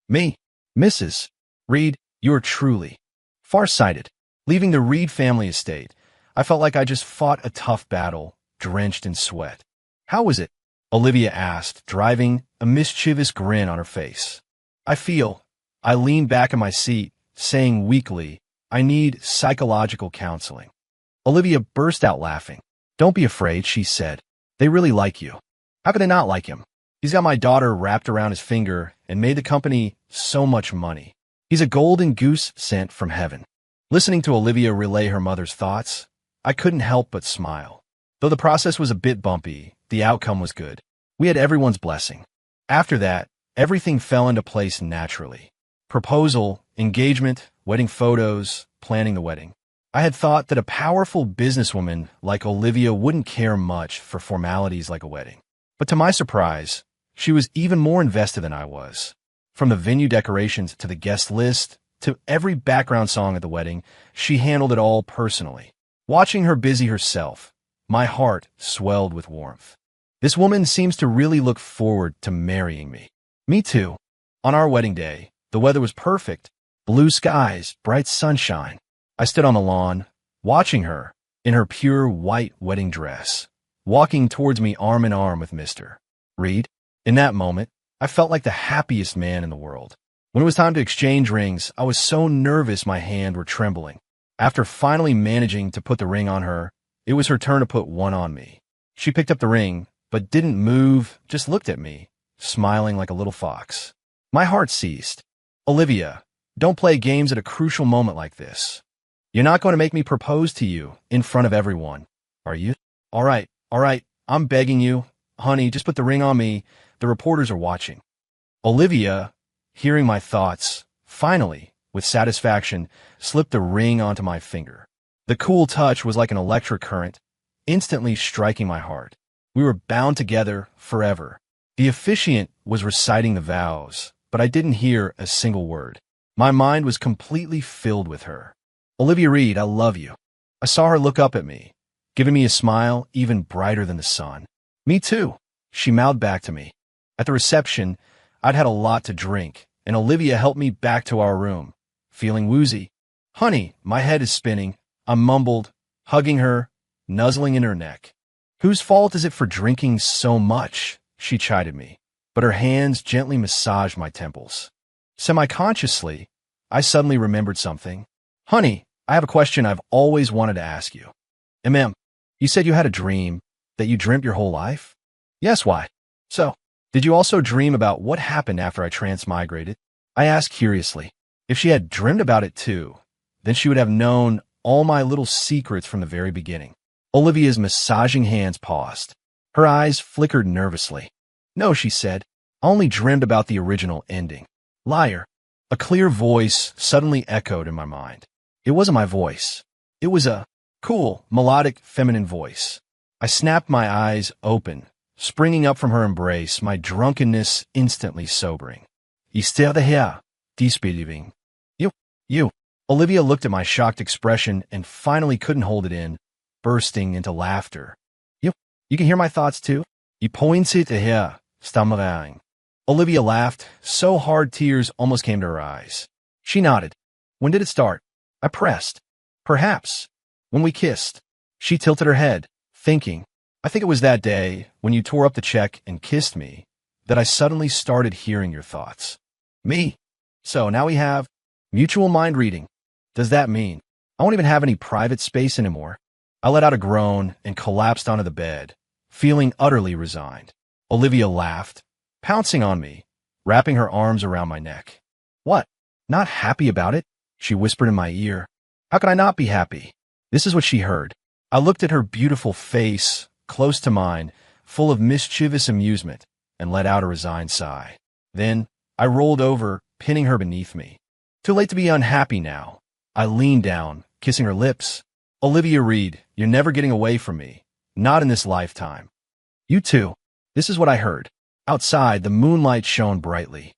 Me, Mrs. Reed, you are truly far-sighted. Leaving the Reed family estate, I felt like I just fought a tough battle, drenched in sweat. How was it? Olivia asked, driving a mischievous grin on her face. I leaned back in my seat, saying weakly, I need psychological counseling. Olivia burst out laughing. Don't be afraid, she said. They really like you. How could they not like him? He's got my daughter wrapped around his finger and made the company so much money. He's a golden goose sent from heaven. Listening to Olivia relay her mother's thoughts, I couldn't help but smile. Though the process was a bit bumpy, the outcome was good. We had everyone's blessing. After that, everything fell into place naturally. Proposal, engagement, wedding photos, planning the wedding. I had thought that a powerful businesswoman like Olivia wouldn't care much for formalities like a wedding. But to my surprise, she was even more invested than I was. From the venue decorations to the guest list to every background song at the wedding, she handled it all personally. Watching her busy herself, my heart swelled with warmth. This woman seems to really look forward to marrying me. Me too. On our wedding day, the weather was perfect. Blue skies, bright sunshine. I stood on the lawn, watching her, in her pure white wedding dress, walking towards me arm in arm with Mr. Reed. In that moment, I felt like the happiest man in the world. When it was time to exchange rings, I was so nervous my hands were trembling. After finally managing to put the ring on her, it was her turn to put one on me. She picked up the ring, but didn't move, just looked at me, smiling like a little fox. My heart ceased. Olivia, don't play games at a crucial moment like this. You're not going to make me propose to you in front of everyone, are you? All right, I'm begging you. Honey, just put the ring on me. The reporters are watching. Olivia, hearing my thoughts, finally, with satisfaction, slipped the ring onto my finger. The cool touch was like an electric current, instantly striking my heart. We were bound together forever. The officiant was reciting the vows, but I didn't hear a single word. My mind was completely filled with her. Olivia Reed, I love you. I saw her look up at me, giving me a smile even brighter than the sun. Me too, she mouthed back to me. At the reception, I'd had a lot to drink, and Olivia helped me back to our room, feeling woozy. Honey, my head is spinning, I mumbled, hugging her, nuzzling in her neck. Whose fault is it for drinking so much? She chided me, but her hands gently massaged my temples. Semi-consciously, I suddenly remembered something. Honey, I have a question I've always wanted to ask you. You said you had a dream, that you dreamt your whole life? Yes, why? So, did you also dream about what happened after I transmigrated? I asked curiously. If she had dreamed about it too, then she would have known all my little secrets from the very beginning. Olivia's massaging hands paused. Her eyes flickered nervously. No, she said. I only dreamed about the original ending. Liar. A clear voice suddenly echoed in my mind. It wasn't my voice. It was a cool, melodic, feminine voice. I snapped my eyes open, springing up from her embrace, my drunkenness instantly sobering. Istère de here, disbelieving. You. Olivia looked at my shocked expression and finally couldn't hold it in, bursting into laughter. You can hear my thoughts too? You pointed to here, stammering. Olivia laughed, so hard tears almost came to her eyes. She nodded. When did it start? I pressed. Perhaps. When we kissed. She tilted her head, thinking. I think it was that day, when you tore up the check and kissed me, that I suddenly started hearing your thoughts. Me. So now we have mutual mind reading. Does that mean I won't even have any private space anymore? I let out a groan and collapsed onto the bed, feeling utterly resigned. Olivia laughed, pouncing on me, wrapping her arms around my neck. What? Not happy about it? She whispered in my ear. How could I not be happy? This is what she heard. I looked at her beautiful face, close to mine, full of mischievous amusement, and let out a resigned sigh. Then I rolled over, pinning her beneath me. Too late to be unhappy now. I leaned down, kissing her lips. Olivia Reed, you're never getting away from me. Not in this lifetime. You too. This is what I heard. Outside, the moonlight shone brightly.